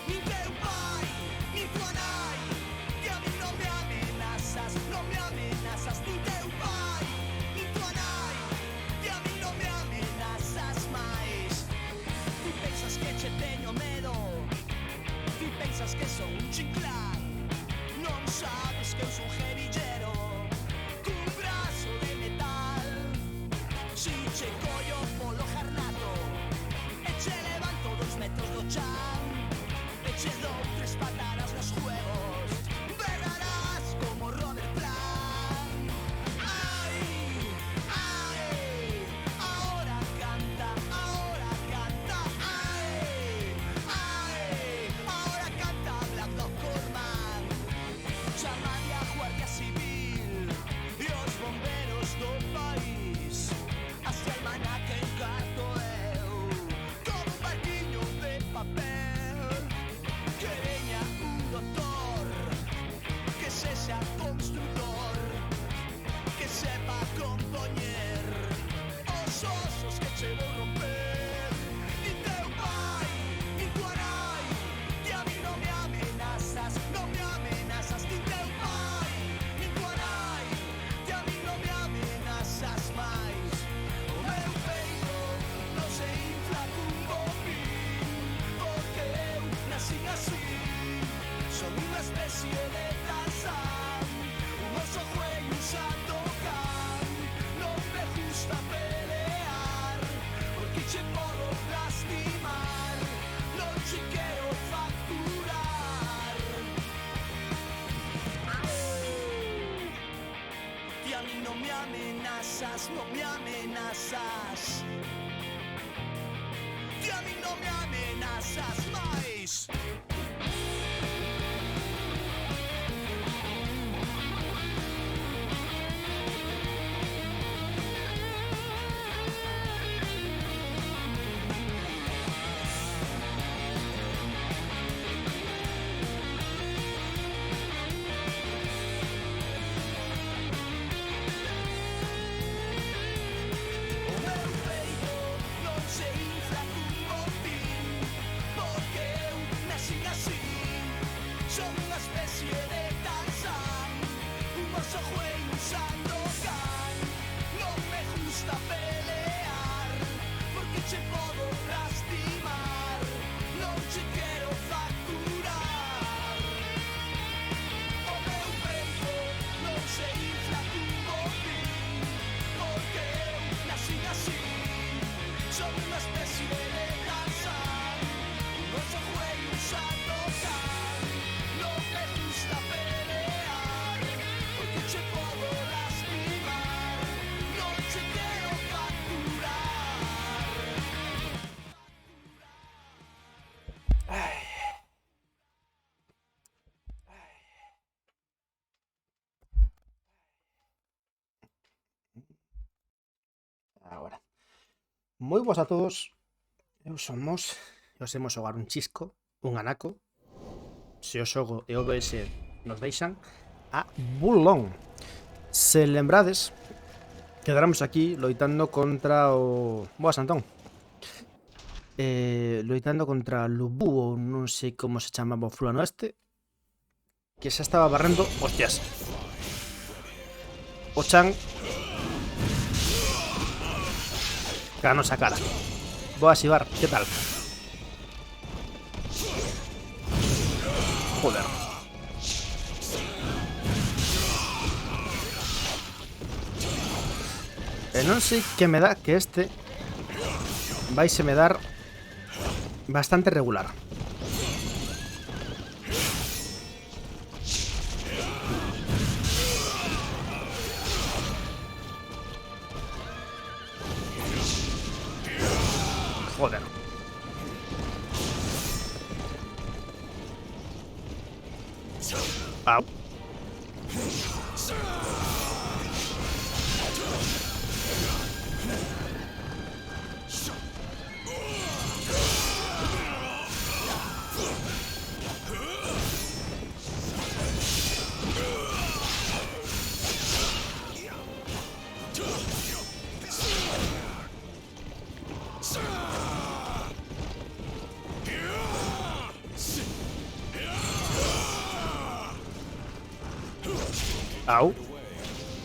ni teu pai, ni tua nai. Que a mí no me amenazas, no me amenazas, ni teu pai, ni tua nai. Que a mí no me amenazas máis. Ti pensas que che teño medo, ti pensas que son un chinclán. Non sabes que eu son guerrillero cun brazo de metal. Si che collo polo jarnato e che levanto 2 metros do chan e che dou 3 patadas nos juegos, berrarás como Robert Plant. Ai, ai, ahora canta, ai, ai, ahora canta Black Dog Corman. Chamade a Guardia Civil e os bomberos do país. Hasta el manaque encarto eu como un barquiño de papel. Que veña un doctor, que sexa constructor, que sepa compoñer os osos que che vou romper. Ni teu pai, ni tua nai, que a mí no me amenazas, no me amenazas. Ni teu pai, ni tua nai, que a mí no me amenazas máis. O meu peito non se infla cun bombín, porque eu nací así. Son unha especie de Tarzán, un oso juego usando can. Non me gusta pelear, porque che podo lastimar. Non che quero facturar. Ti a mí no me amenazas, no me amenazas. Ti a mí no me amenazas máis. O meu peito non se infla cun bombín, porque eu nací así. Son unha especie de Tarzán, un oso juego usando can. Non me gusta pelear, porque che podo lastimar. Non che quero facturar. O meu peito non se infla cun bombín, porque eu nací así. Son unha especie de Tarzán, un oso juego usando can. Non me gusta pelear, porque che podo lastimar. Non che quero facturar. Agora. Moi boas a todos. Eu somos. Os hemos xogar un chisco, un anaco. Se o xogo e OBS nos deixan a Bullón. Se lembrades, quedaramos aquí loitando contra o... Boas, Antón. Loitando contra Lubu, ou non sei como se chamaba o fulano este, que xa estaba barrendo... Hostias. O chan ganos a cara. Boas, Ibar, que tal? Joder. E non sei que me dá que este vaise me dar bastante regular. Joder. Au. Au.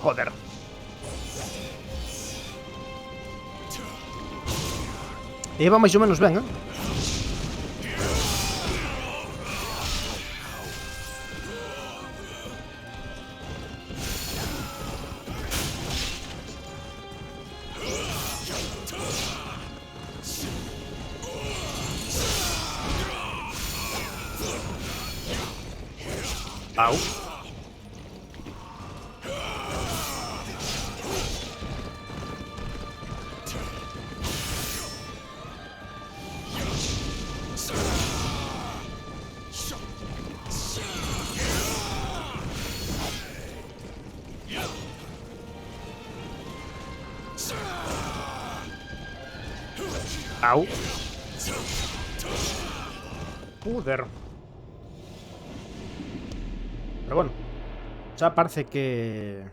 Joder. Iba máis ou menos ben, eh? Au. Au. Joder. Pero bueno, ya parece que...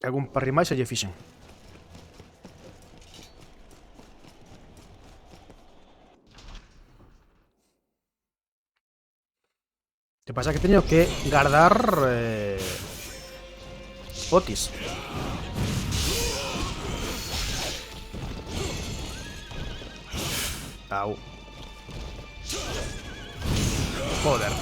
algún parry máis se lle fixen. Que pasa que teño que guardar Otis. Au. Joder.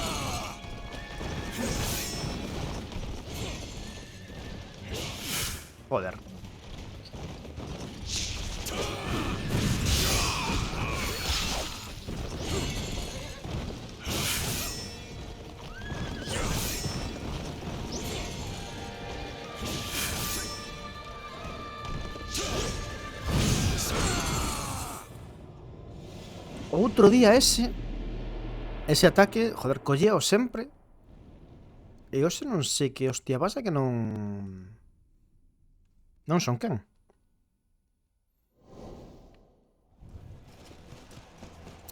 Joder. Outro día ese ataque, joder, colleo sempre. E hoxe non sei que hostia pasa que non son quen.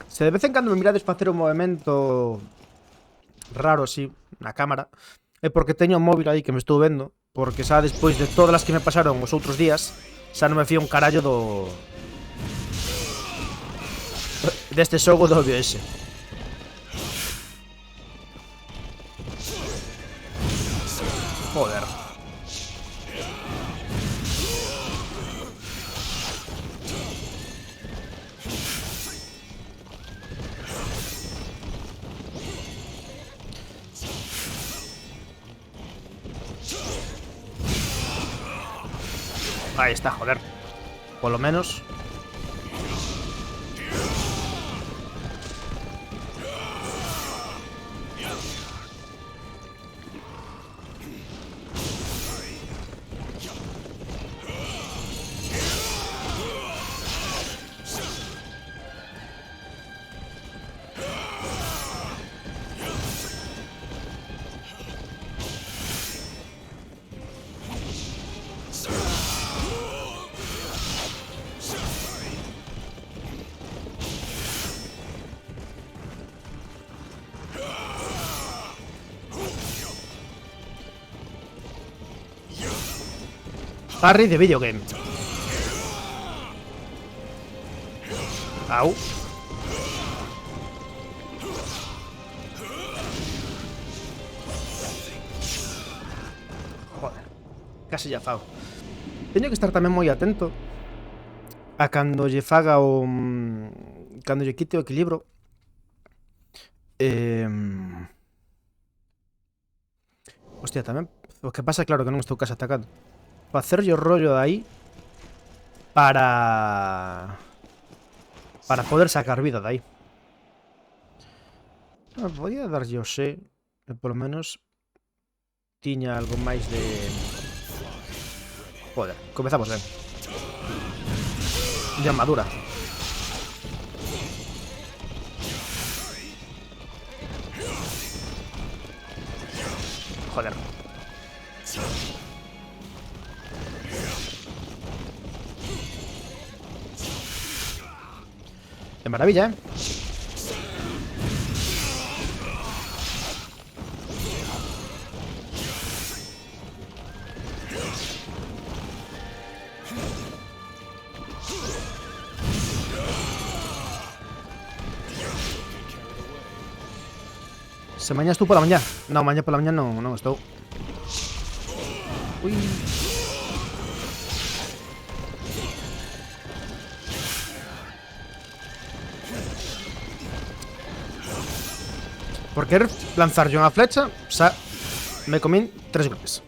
Se de vez en cando me mirades facer un movimento raro así na cámara, é porque teño un móvil aí que me estou vendo, porque xa despois de todas as que me pasaron os outros días, xa non me fío un carallo deste xogo do OBS. Joder. Ahí está, joder. Por lo menos. Parry de videogame. Au. Joder. Casi ya fago. Teño que estar tamén moi atento a cando lle faga o... cando lle quite o equilibrio. Hostia, tamén... O que pasa, claro, que non estou casi atacando. Facerlle o rollo de aí para poder sacar vida de aí. Podía darlle o xe e polo menos tiña algo máis de... Joder, comezamos ben. De armadura. Joder. De maravilla, ¿eh? Se mañas tú pola mañá. No, mañá pola mañá non estou. Ui. Por querer lanzar yo unha flecha, xa me comín 3 golpes.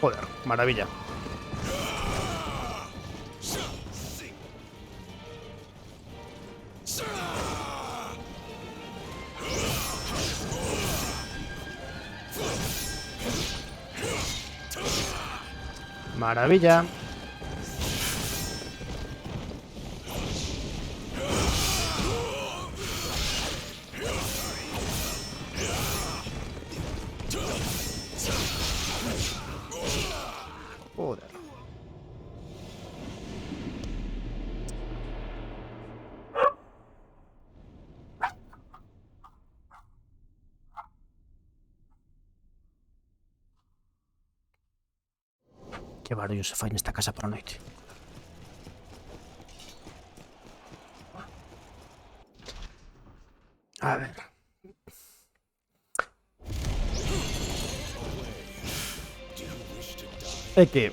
Joder, maravilla. Maravilla. Joder. Que barullo se fai nesta casa por a noite. A ver. É que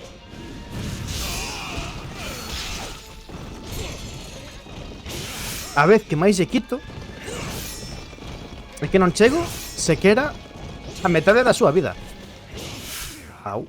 a vez que máis lle quito é que non chego sequera a metade da súa vida. Au.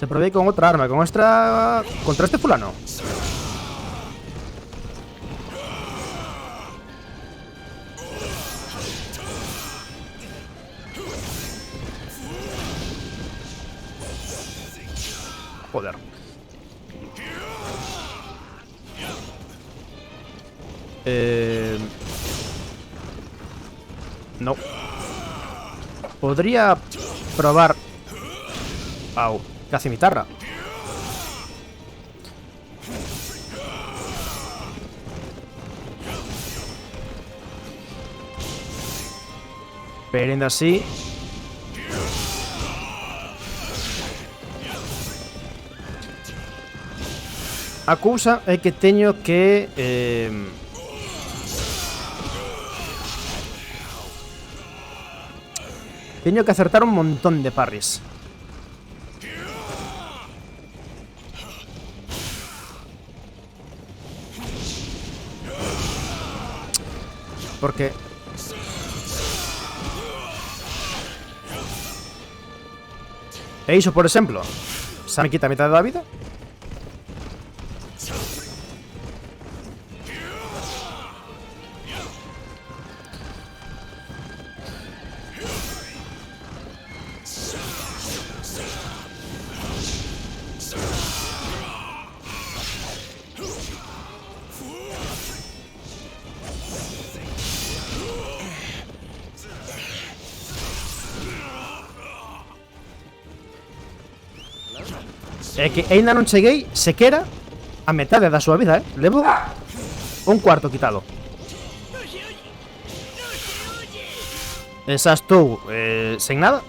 Se probé con otra arma, con esta... contra este fulano. Joder. No. Podría probar... Au. Casi mi tarra. Pero ainda así... A cousa é que teño que... teño que acertar un montón de parries. Porque... E iso, por exemplo, xa me quita a mitad da vida. É que ainda non cheguei sequera a metade da súa vida, Levo un cuarto quitado. E xa estou sen nada.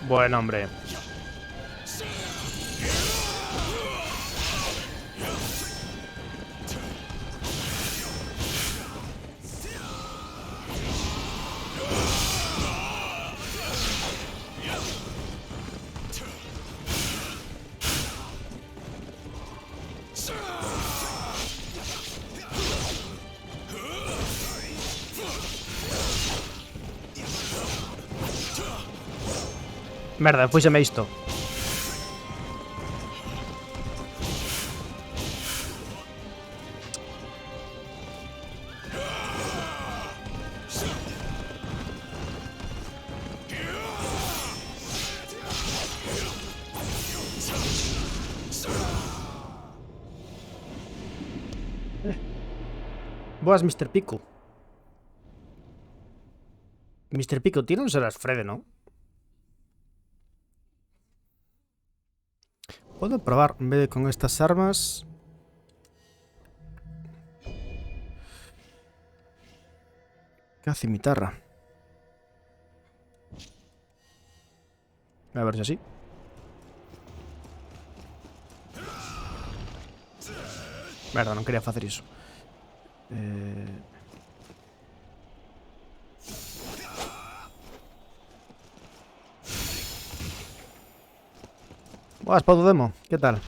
Buen hombre. Merda, fuíseme isto. Boas, Mr. Pico. Mr. Pico, tiene un serás Fred, ¿no? Puedo probar, en vez de con estas armas... ¿Qué hace mi tarra? A ver si así. Merda, non quería facer iso. Boas, Podo Demo, que tal?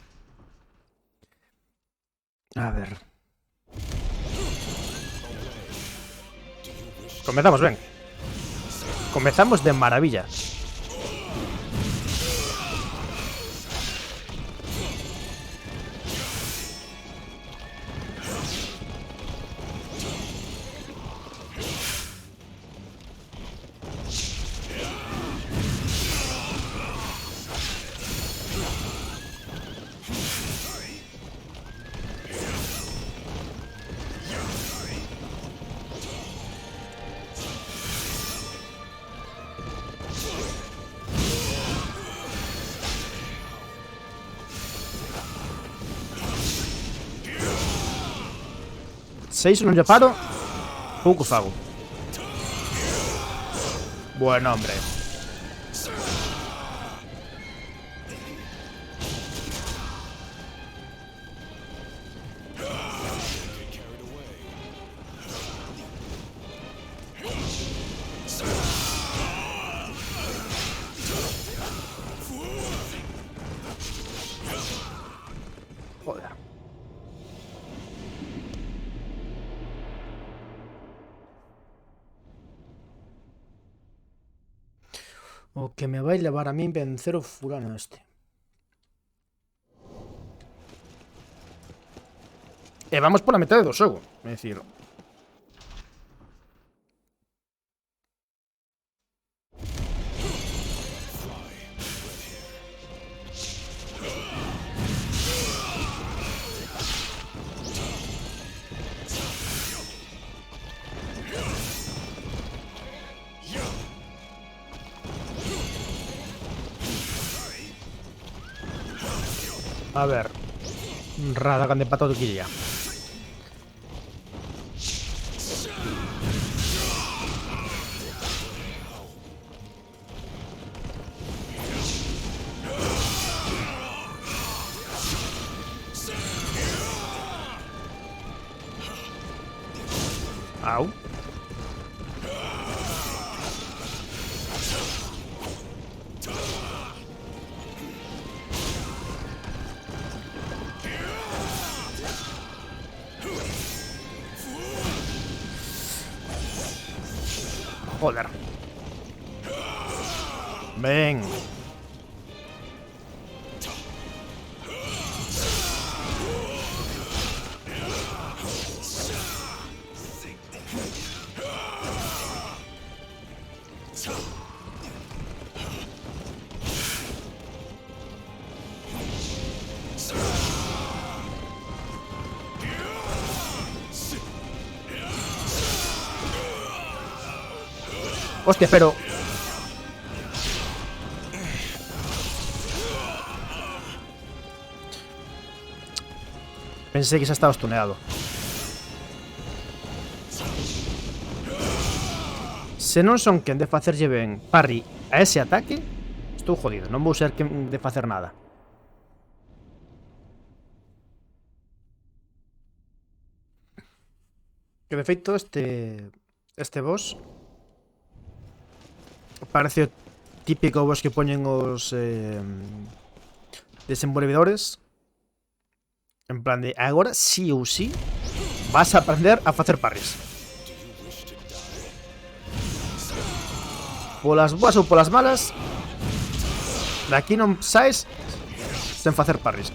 A ver. Comezamos ben. Comezamos de maravilla. Seis non lle paro. Pouco fago. Buen hombre. Joder. O que me vai levar a min vencer o fulano este. E vamos pola metade do xogo. É dicir... A ver. Radagan de pato de quilla. Au. Joder. Ven. Hostia, pero... Pensé que se estaba stuneado. Se non son quen de facerlle ben parry a ese ataque, estou jodido, non vou ser quen de facer nada. Que de feito este boss parece o típico boss que poñen os desenvolvedores. En plan de, agora sí ou sí vas a aprender a facer parries. Polas boas ou polas malas, de aquí non saes sen facer parries.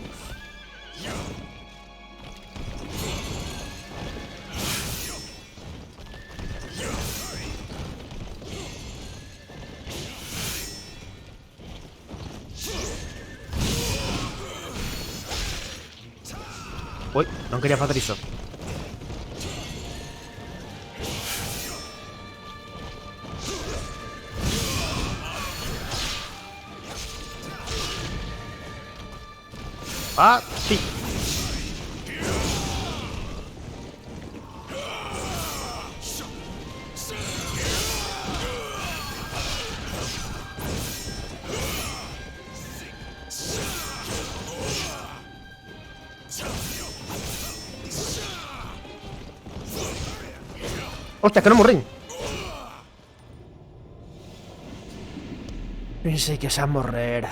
Ui, non quería facer iso. Ah, sí. Hostia, que non morrín. Pensei que xa morrer.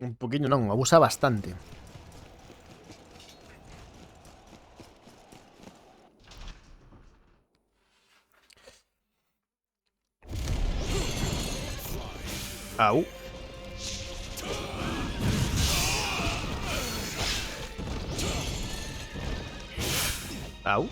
Un poquinho non, abusa bastante. Au. Au.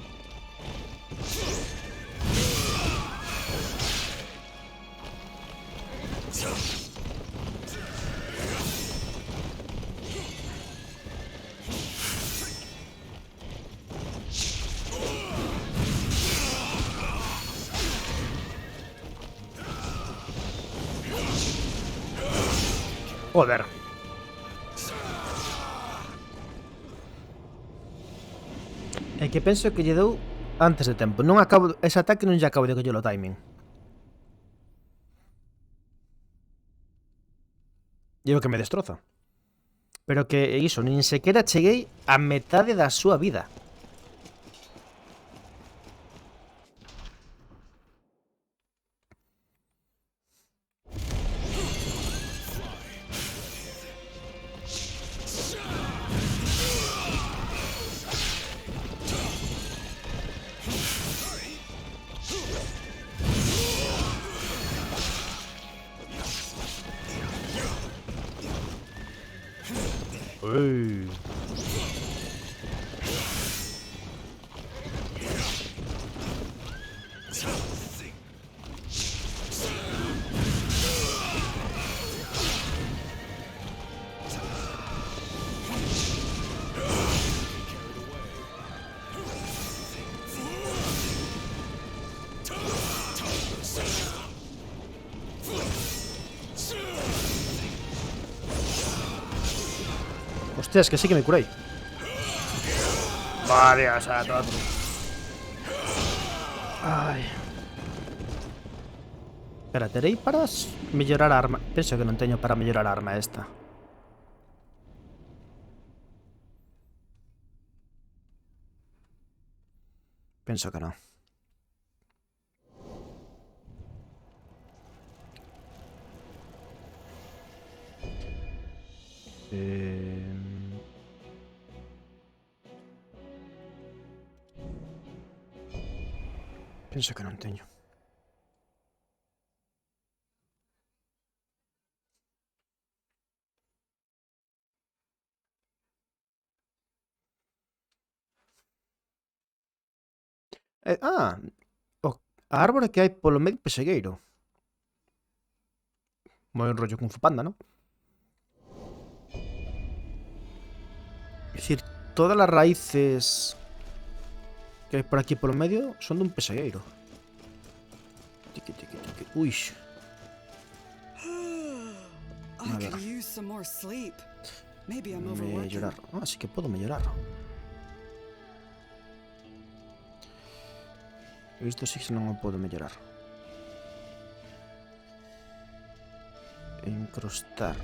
Joder. É que penso que lle dou antes de tempo. Non acabo, ese ataque non lle acabo de coller o timing. E o que me destroza. Pero que iso, nin sequera cheguei a metade da súa vida. Ui. Hostia, es que sí que me curei. Vale, o sea, todo. Ai. Espera, terei para mellorar a arma. Penso que non teño para mellorar a arma esta. Penso que non. Penso que non teño. A árbore que hai polo medio pesegueiro. Moi un rollo Kung Fu Panda, ¿no? Es decir, todas las raíces que hai por aquí polo medio son dun pesegueiro. Tiqui, tiqui, tiqui. Ui. Maybe I'm overworking. Mellorar. Ah, sí que puedo mellorar. Isto sí que non o podo mellorar. Incrustar.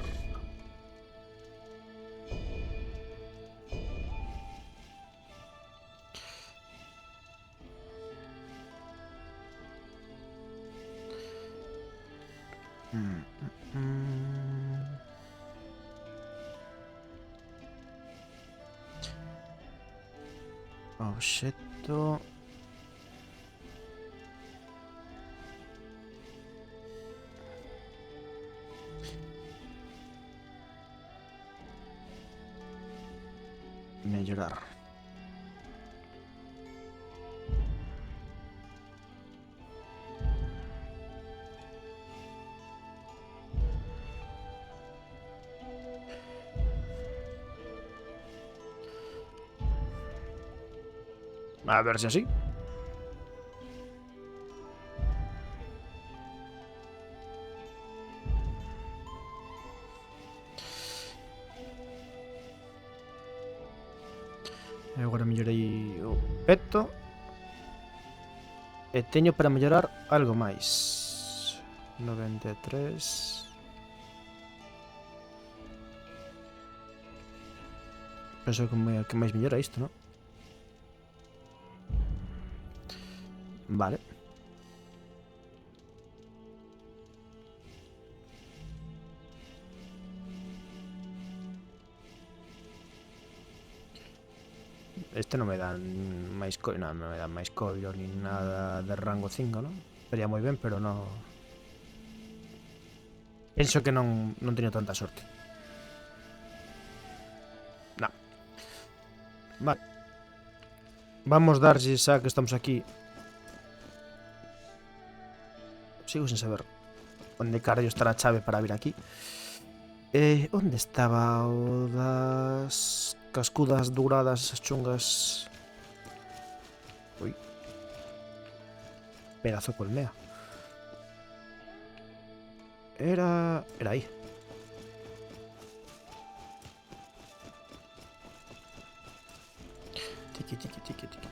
Objeto. Mellorar. A ver si así. Agora mellorei o peto. E teño para mellorar algo máis. 93. Penso que máis mellora isto, non? Vale. Este non me dan máis coiro, non me dan máis coiro ni nada de rango 5, non? Estaría moi ben, pero non. Penso que non teño tanta sorte. Non. Vale. Vamos darlle xa que estamos aquí. Sigo sen saber onde carallo estará a chave para vir aquí. Onde estaba o das cascudas douradas, esas chungas? Ui. Pedazo colmea. Era aí. Tiki, tiki, tiki, tiki.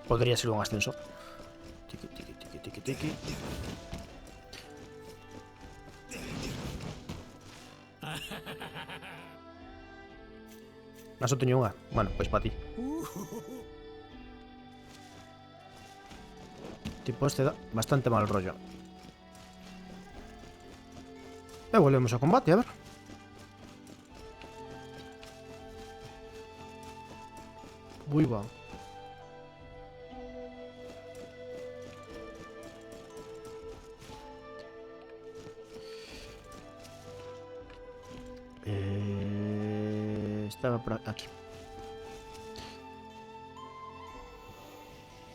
Podría ser un ascensor. Tiki, tiki, tiki, tiki, tiki. Só teño unha. Bueno, pois para ti. Tipo, este da bastante mal rollo. E volvemos ao combate, a ver. Ui, va. Estaba por aquí.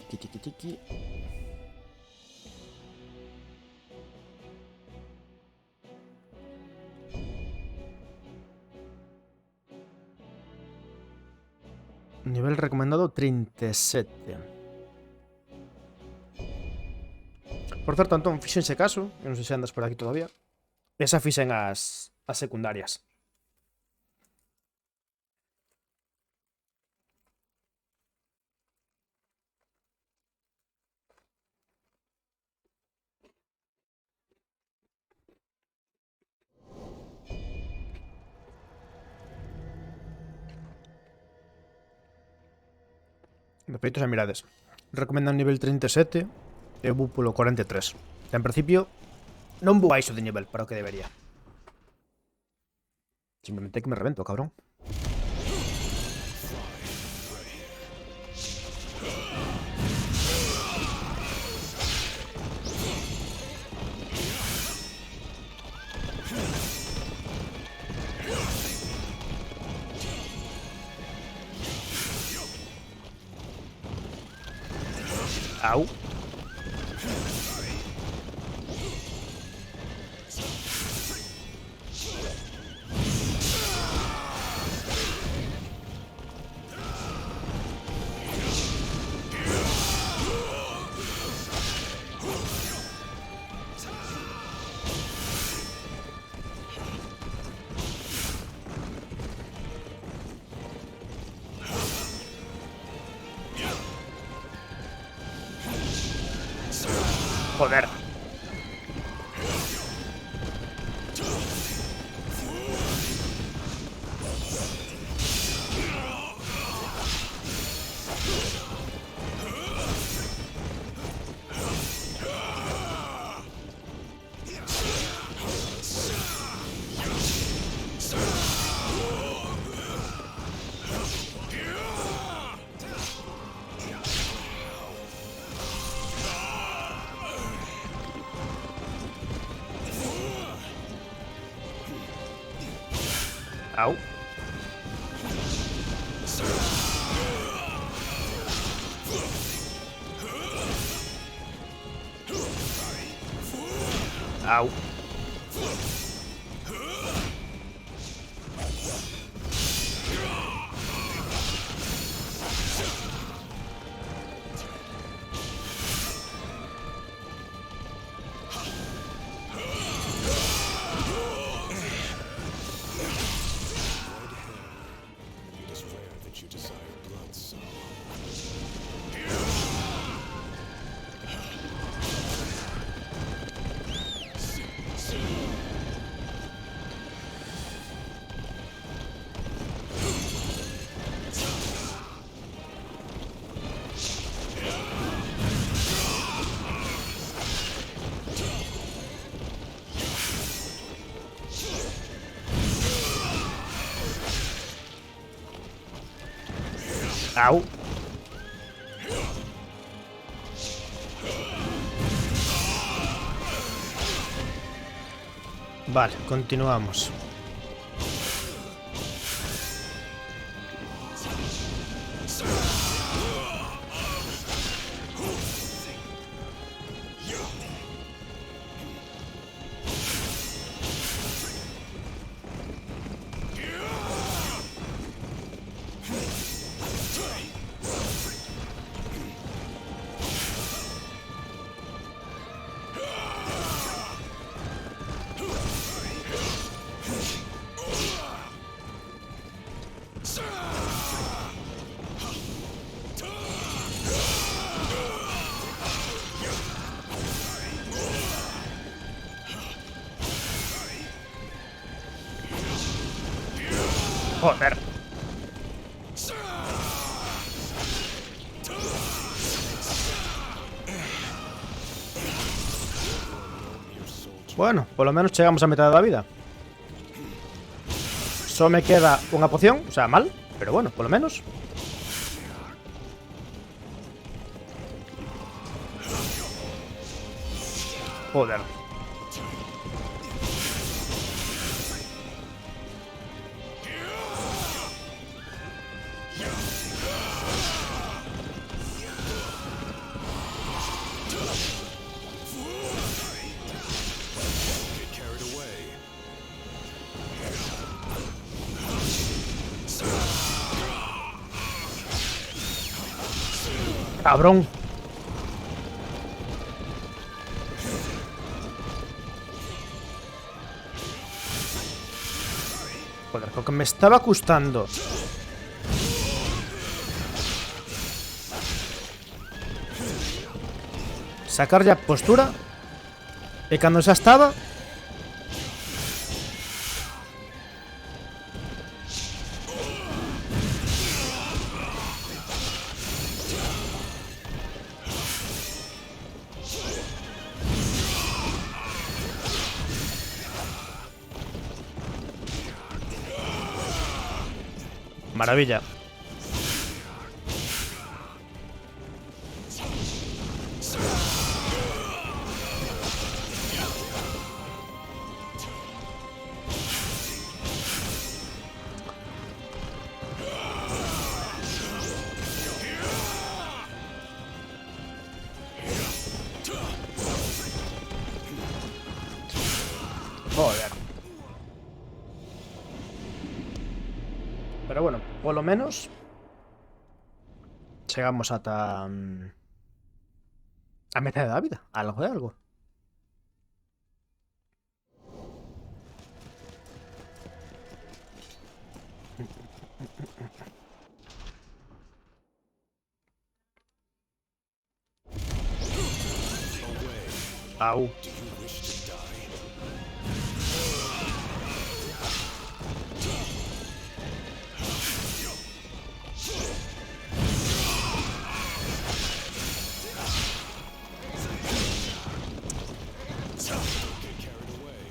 Tiki, tiki, tiki. Nivel recomendado 37. Por certo, Antón, fíxense caso, non sei se andas por aquí todavía. Esa fixen as secundarias. De feito, xa mirades. Recomendan nivel 37 e eu vou polo 43. En principio, non vou baixo de nivel para o que debería. Simplemente que me revento, cabrón. Au. Joder. Au. Au. It is rare that you desire blood so. Au. Vale, continuamos. Joder. Bueno, por lo menos llegamos a mitad de la vida. Solo me queda una poción, o sea, mal, pero bueno, por lo menos. Joder. Get carried away. Cabrón. Joder, lo que me estaba costando sacar ya postura y cuando ya estaba. Maravilla. Joder. Pero bueno, por lo menos llegamos hasta a mitad de la vida. Algo de algo. Away. Au. Do you wish to die? Don't get carried away.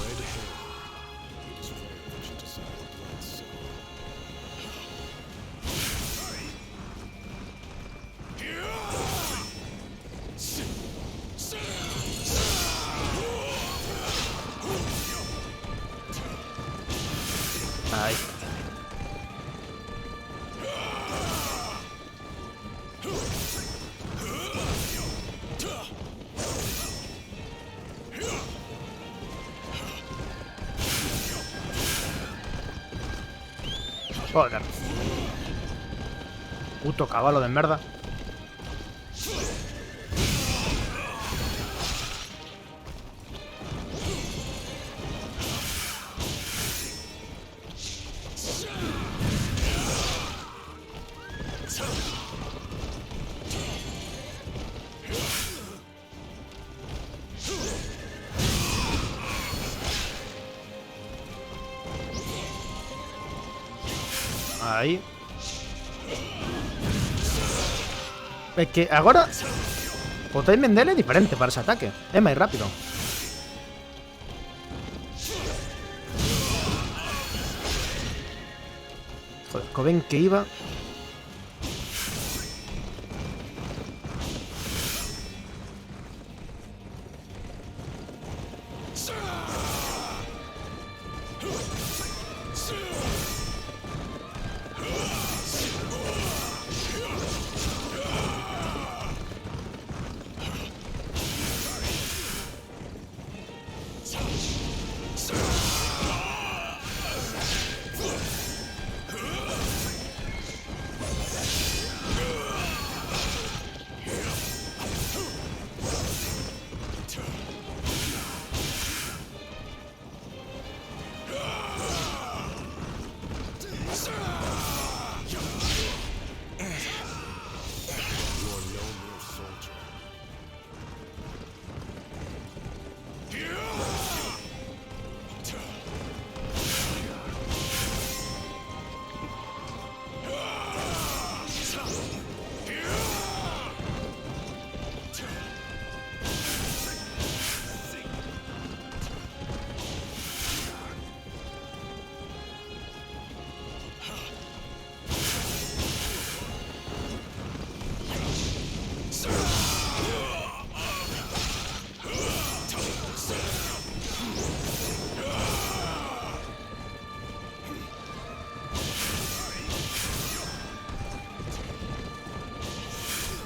Red hair. It is rare that you desire blood so. Ahí. Joder. Puto caballo de merda. Aí. É que agora o timing dele é diferente para ese ataque. É máis rápido. Joder, co ben que iba.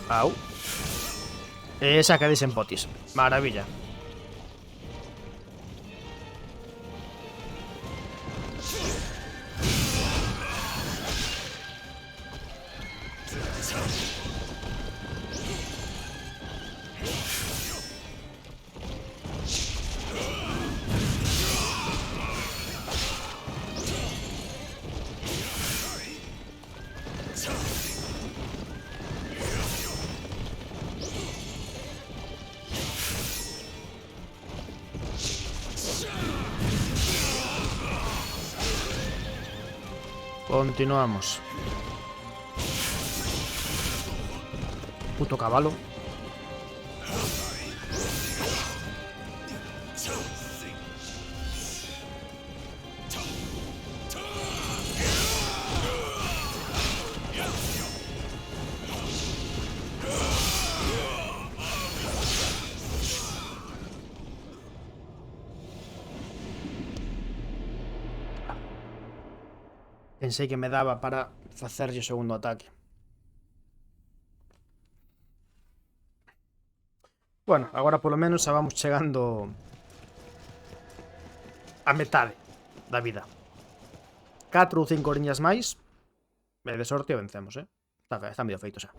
Au. Esa que dicen potis. Maravilla. Continuamos. Puto caballo. Pensei que me daba para facerlle o segundo ataque. Bueno, agora polo menos xa vamos chegando a metade da vida. 4 ou 5 horiñas máis e de sorte o vencemos, Está medio feito xa.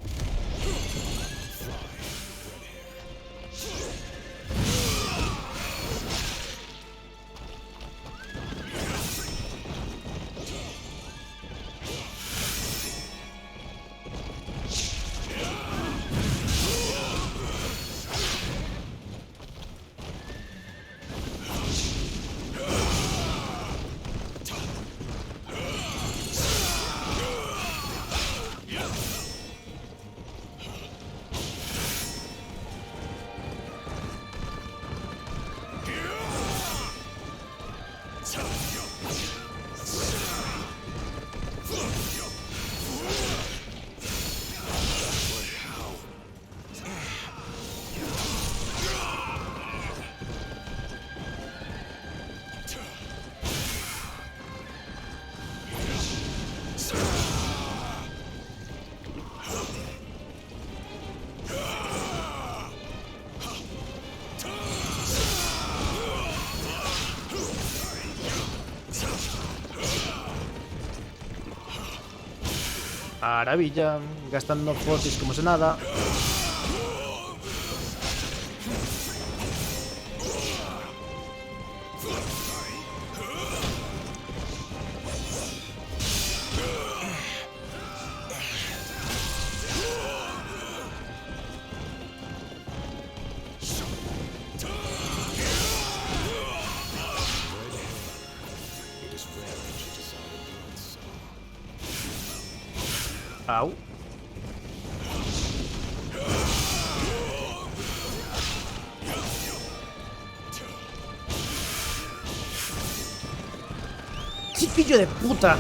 Maravilla, gastando potis como se nada. Au. ¡Chiquillo de puta!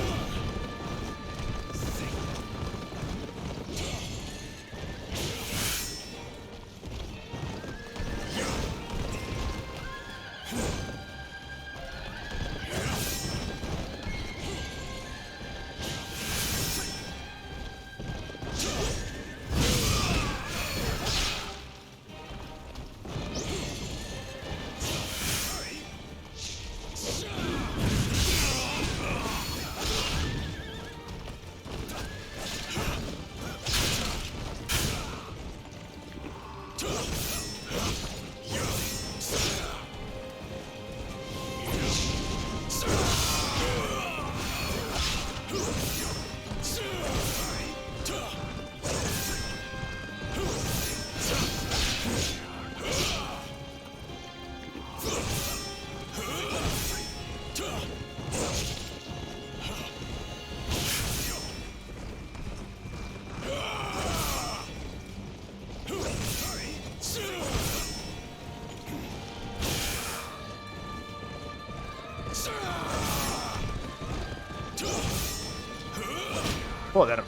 Joder.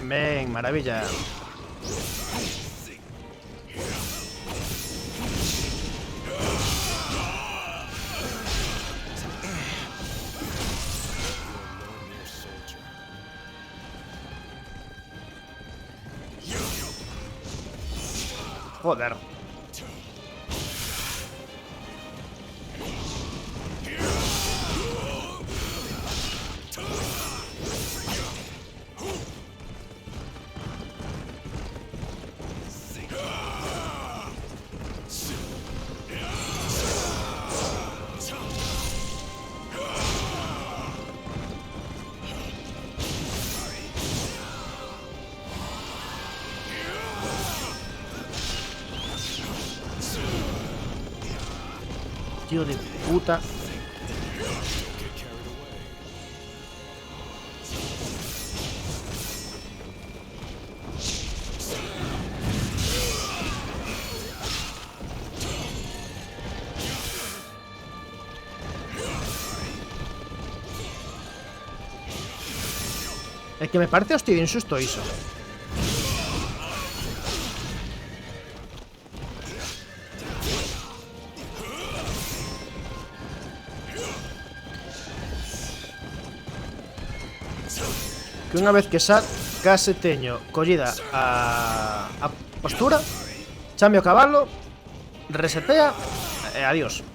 Ven, maravilla. Joder. tío de puta. Es que me parece hostia de insusto eso. Que unha vez que case teño collida a postura, chame o cabalo, resetea e adiós.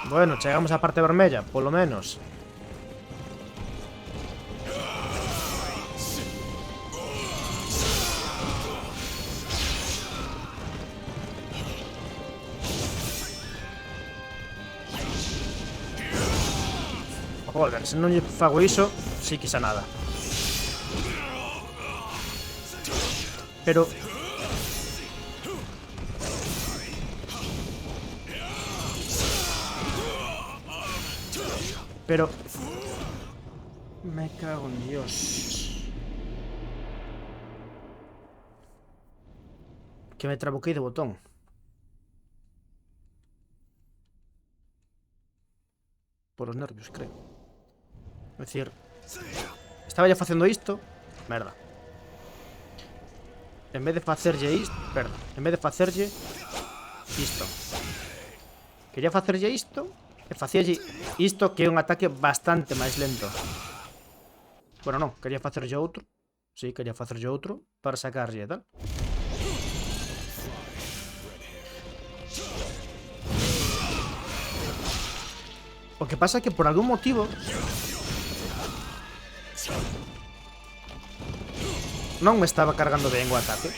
Bueno, chegamos á parte vermella, polo menos. Joder, se non lle fago iso, sí que xa nada. Pero... Me cago en Dios. Que me trabuquei de botón. Por os nervios, creo. É dicir, estaba ya facendo isto. Merda. En vez de facerlle isto, perdón, en vez de facerlle isto, quería facerlle isto e facíalle isto, que é un ataque bastante máis lento. Bueno, non, quería facerlle outro. Sí, quería facerlle outro para sacarlle e tal. O que pasa é que por algún motivo non me estaba cargando ben o ataque.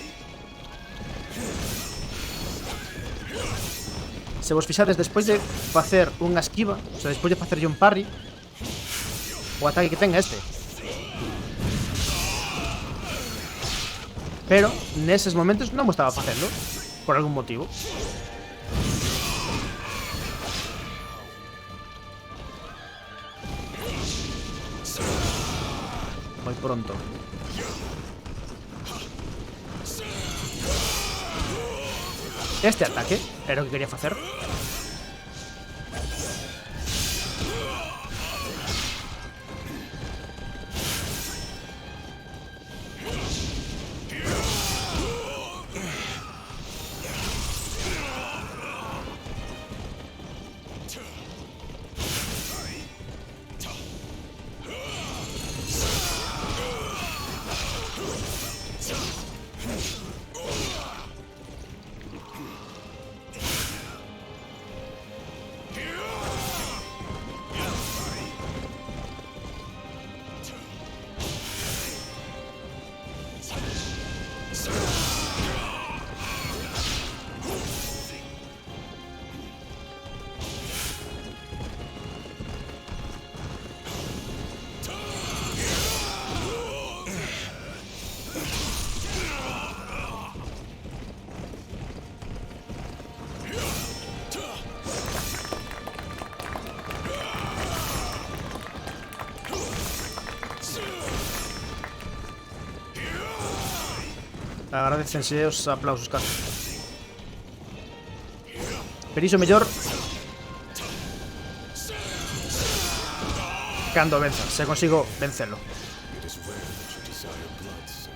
Se vos fixades, despois de facer unha esquiva, o sea, despois de facerlle un parry, o ataque que ten é este. Pero neses momentos non mo estaba facendo, por algún motivo. Moi pronto. Este ataque era o que quería facer. Agradecense os aplausos, Carlos. Pero iso mellor cando venza, se consigo vencelo. It is rare that you desire blood, so...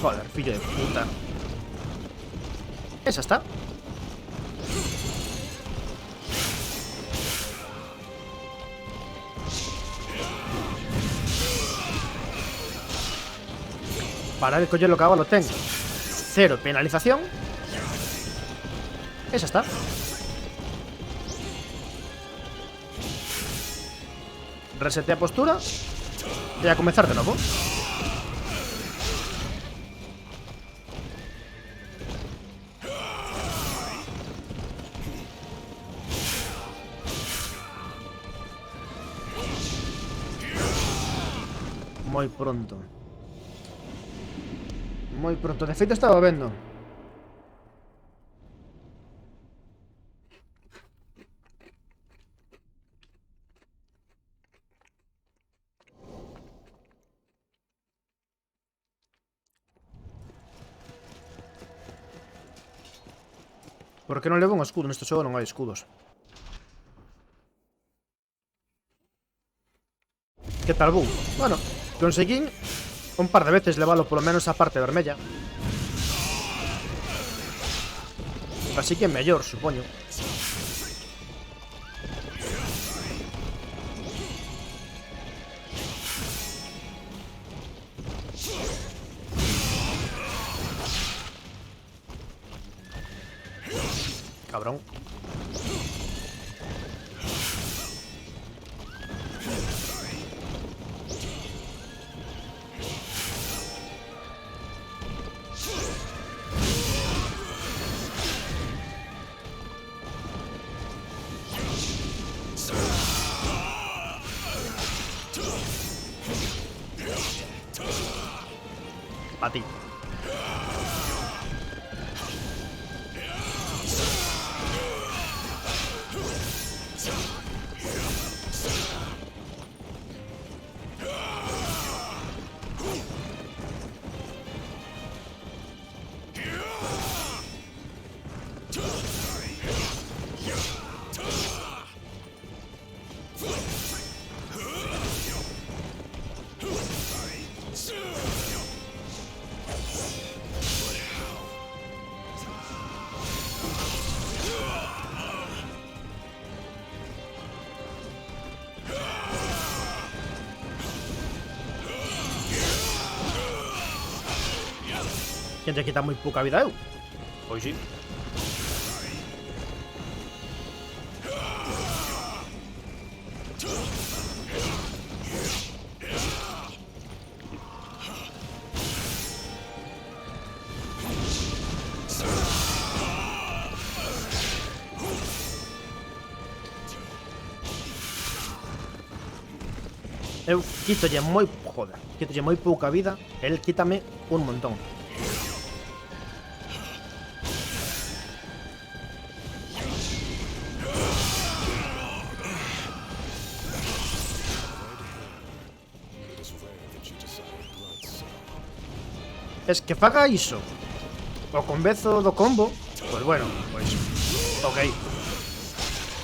Joder, fillo de puta. Esa está. Para el collelo cabo lo tengo. 0 penalización. Esa está. Resetea postura. E a comezar de novo. Moi pronto. Moi pronto. De feito estaba vendo. Por que non levo un escudo? Neste xogo non hai escudos. Que tal, Boo? Bueno, conseguín un par de veces levalo polo menos a parte vermella. Así que mellor, supoño. Cabrón. A ti. Quen te quita moi pouca vida eu? Pois sí. Eu quitolle moi... Joder, quitolle moi pouca vida. El quítame un montón. Es que faga iso o convezo do combo, pues bueno, pues ok.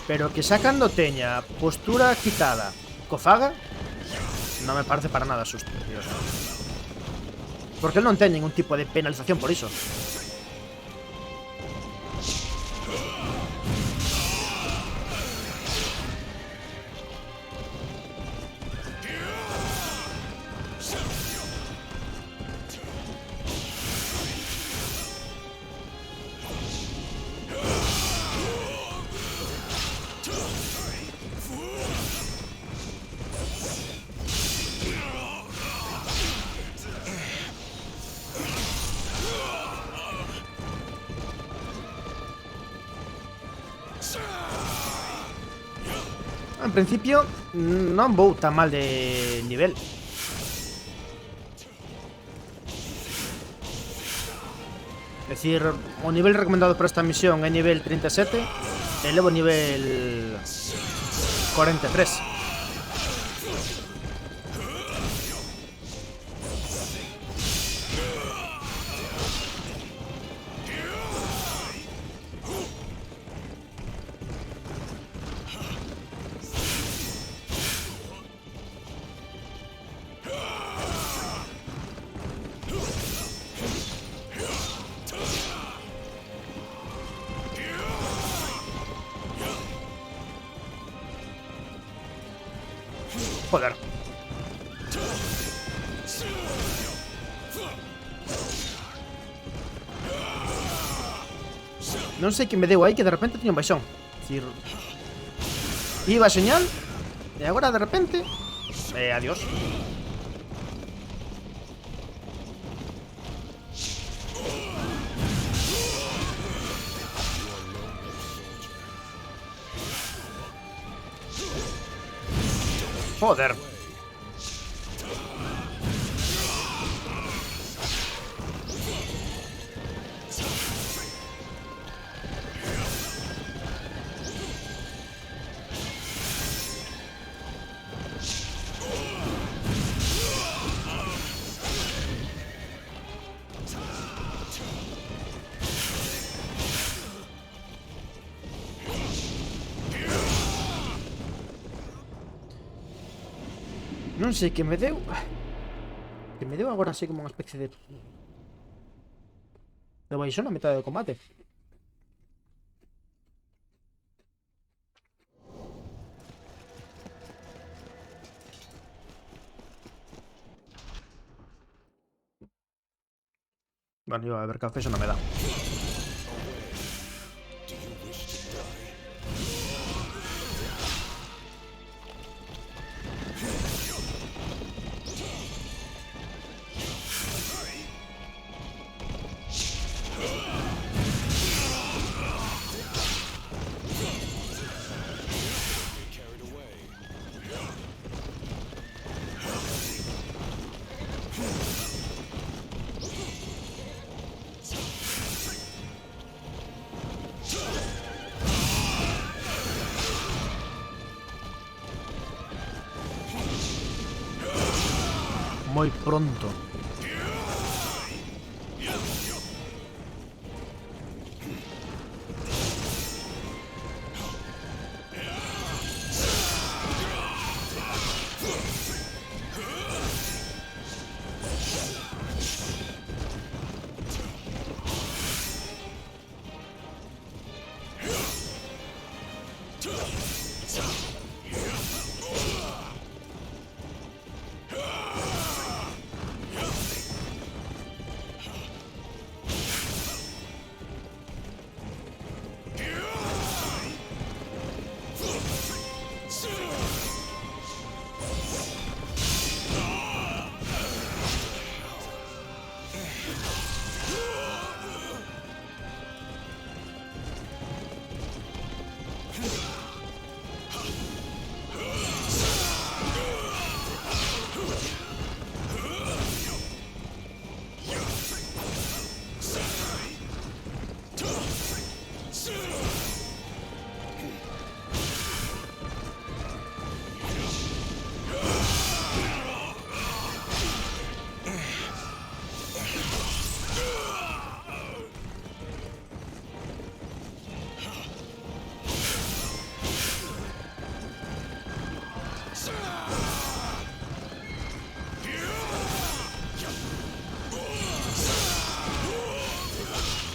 Pero que sacando teña, postura quitada, co faga, non me parece para nada susto, Dios. Porque él non ten ningún tipo de penalización por iso. En principio, non vou tan mal de nivel. É dicir, o nivel recomendado para esta misión é nivel 37 e levo nivel 43. Joder. Non sei que me deu aí que de repente tiña un baixón. Dicir, iba a señal e agora de repente adiós. Joder. Non sei que me deu. Que me deu agora así como unha especie de baixón a metade do combate. Bueno, yo a ver café eso no me da. Do you wish to die? Get carried away. Muy pronto.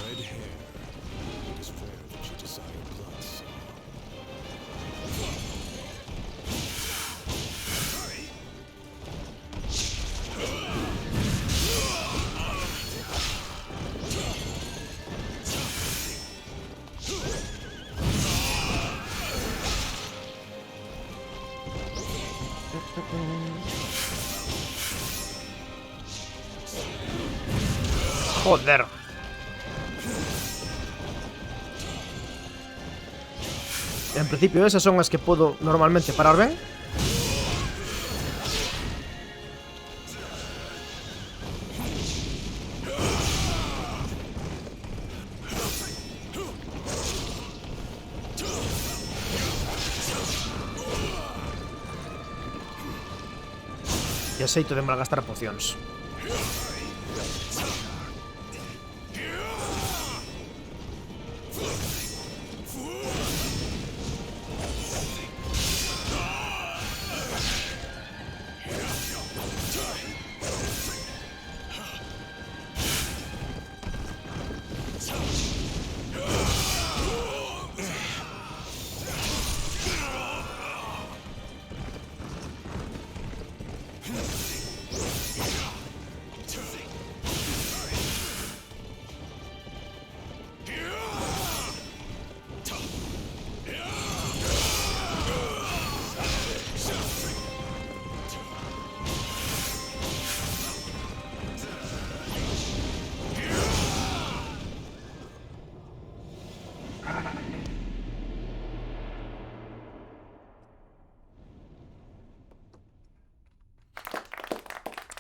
Red hair. It is rare that you desire blood, so. Joder. En principio esas son las que puedo normalmente parar ben. E aceito de malgastar pocións.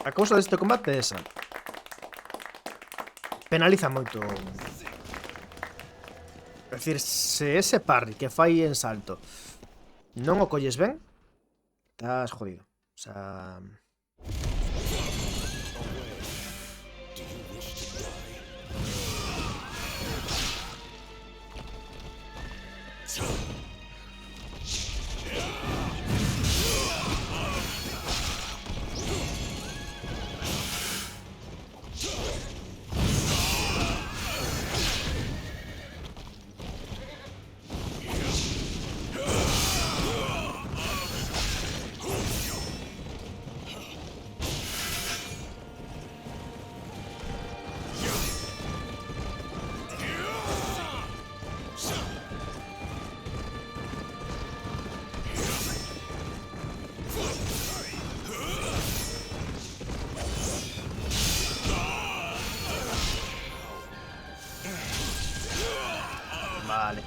A causa deste combate é esa. Penaliza moito. É dicir, se ese parry que fai en salto non o colles ben, estás jodido. O sea... Do you wish to die? Vale.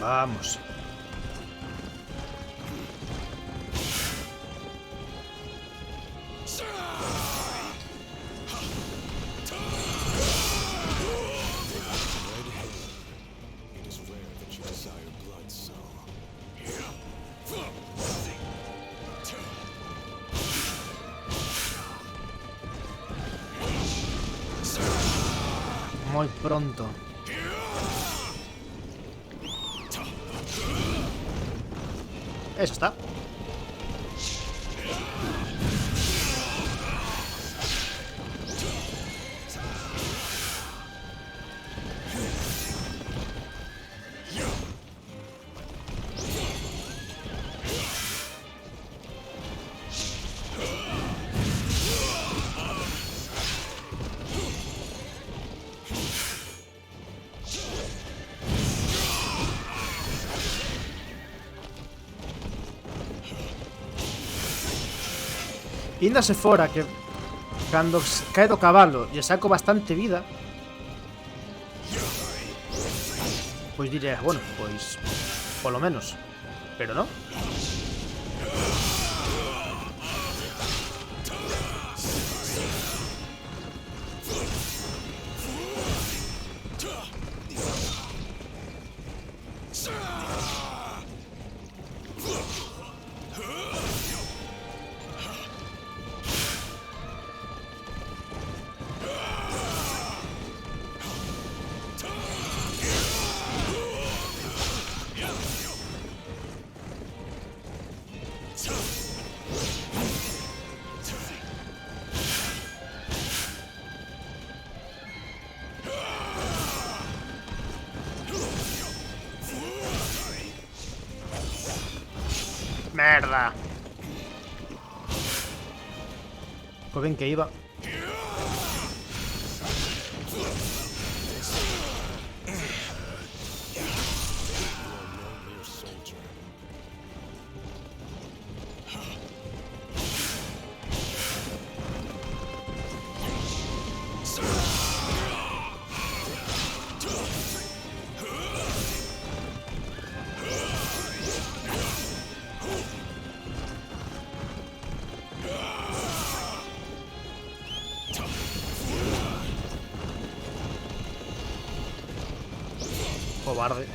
Vamos. It is rare that you desire blood, so... Muy pronto. Eso está. Inda se fora que cando cae do cabalo lle saco bastante vida, pois diré, bueno, pois polo menos, pero non. Merda. Co ben que iba. Mere soldier. Cobarde.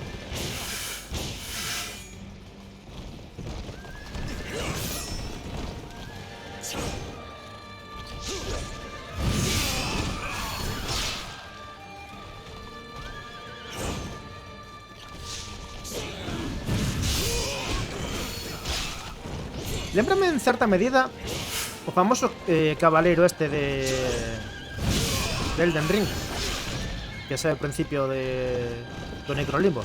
Lémbrame en certa medida o famoso cabaleiro este de Elden Ring, que é o principio do Necrolimbo.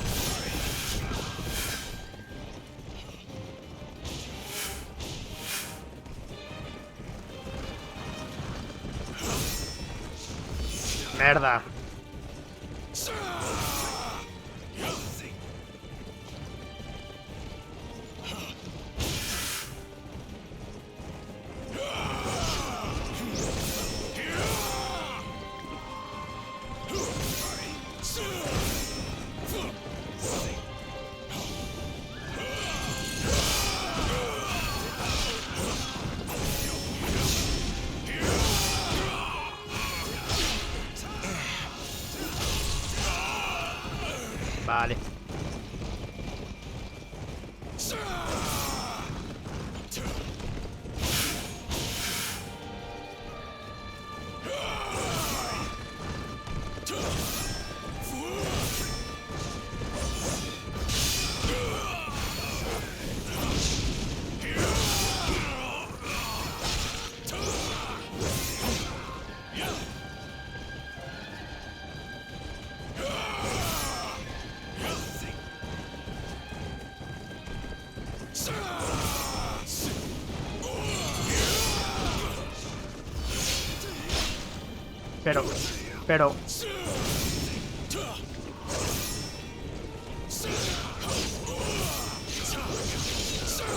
Merda. Vale.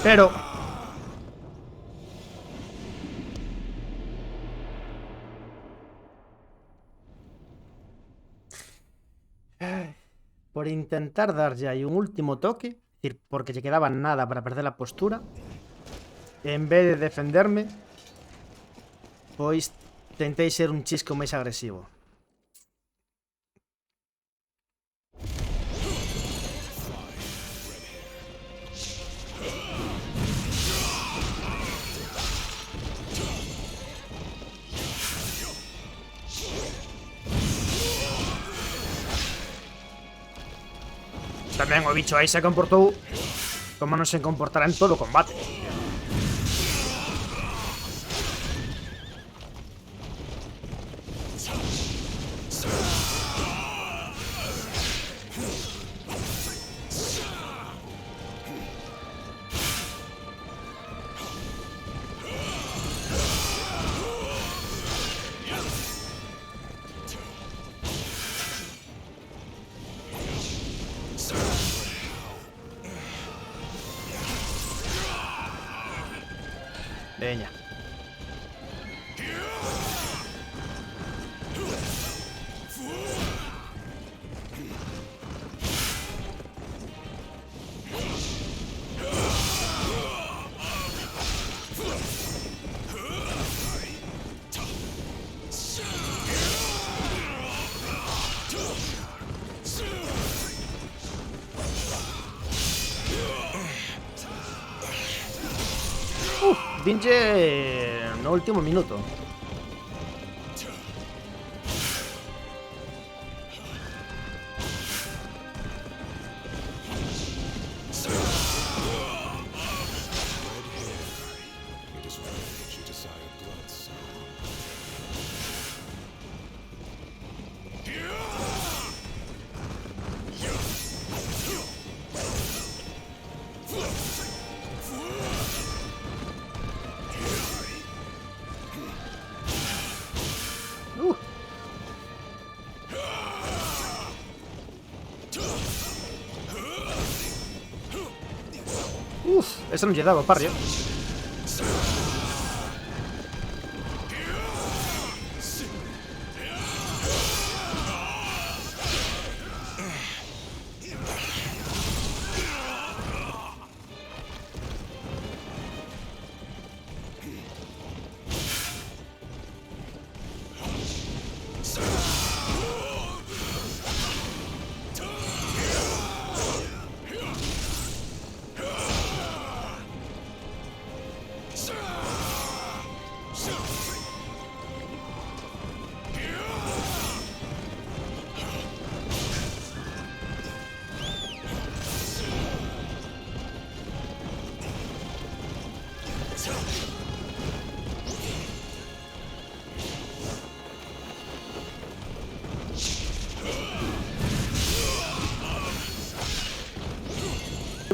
Pero... Por intentar dar ya ahí un último toque, es decir, porque se quedaba nada para perder la postura, en vez de defenderme, pois tentei ser un chisco máis agresivo. Tamén o bicho aí se comportou como non se comportará en todo o combate. Veña. Vince no último minuto. It is rage you desire blood, so. Eso non lle daba, parrio.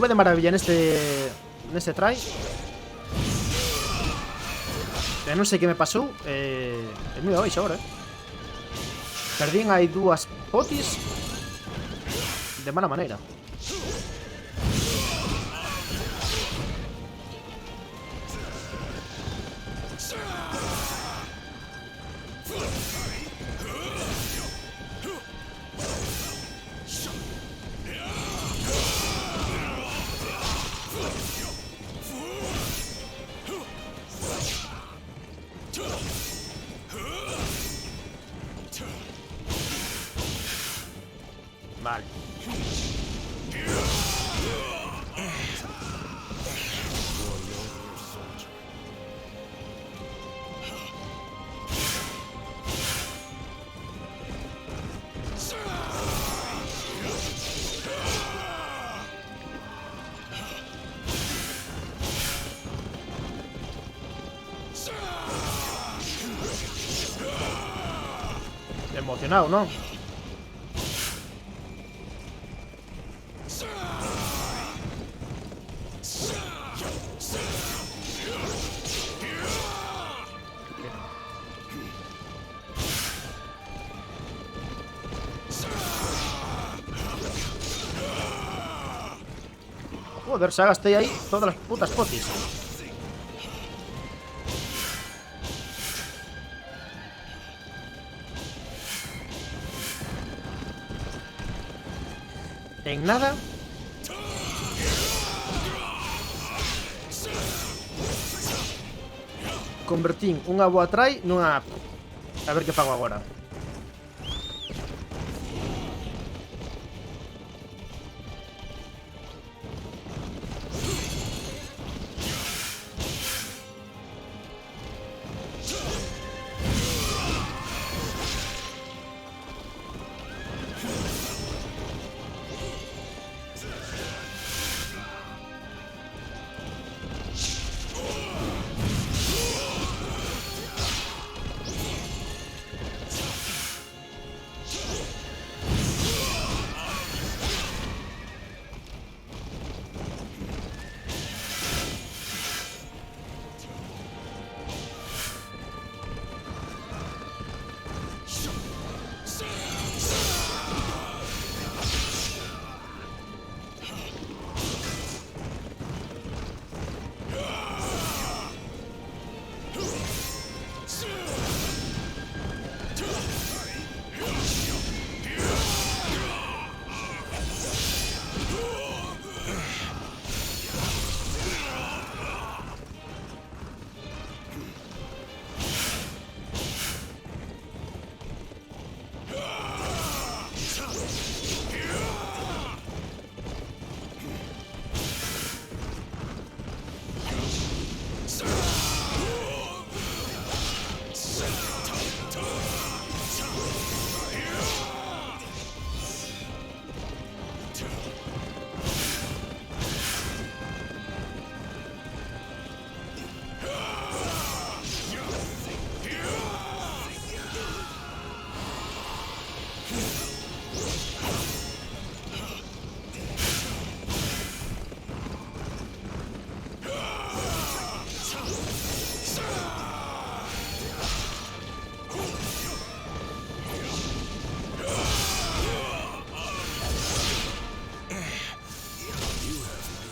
Iba de maravilla neste try. Non sei que me pasou. É moi baixo agora, Perdín hai dúas potis de mala maneira. Vale. Emocionado, ¿no? Joder, se gasté ahí todas las putas potis. En nada. Convertín unha boa try nunha... A ver que fago agora.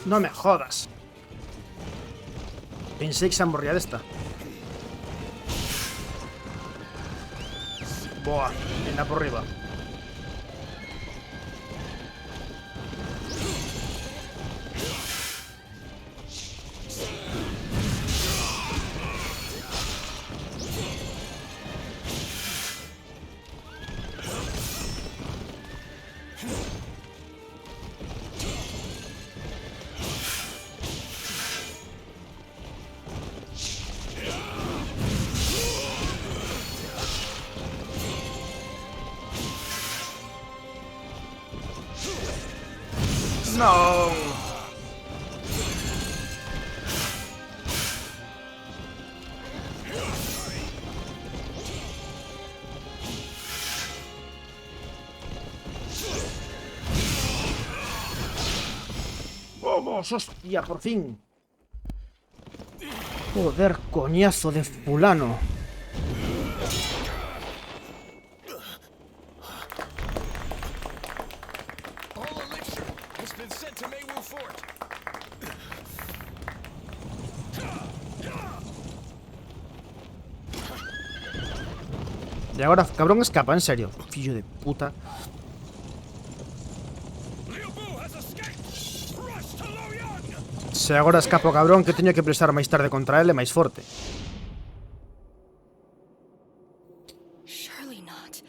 No me jodas. Pensé que se hamburría de esta. Boa, venga por arriba. No. Vamos, hostia, por fin. Joder, coñazo de fulano. E agora, cabrón, escapa, en serio. Fillo de puta. Liu Bu has escaped! Rush to Luoyang! Se agora escapa o cabrón, que teño que prestar máis tarde contra ele máis forte. Surely not.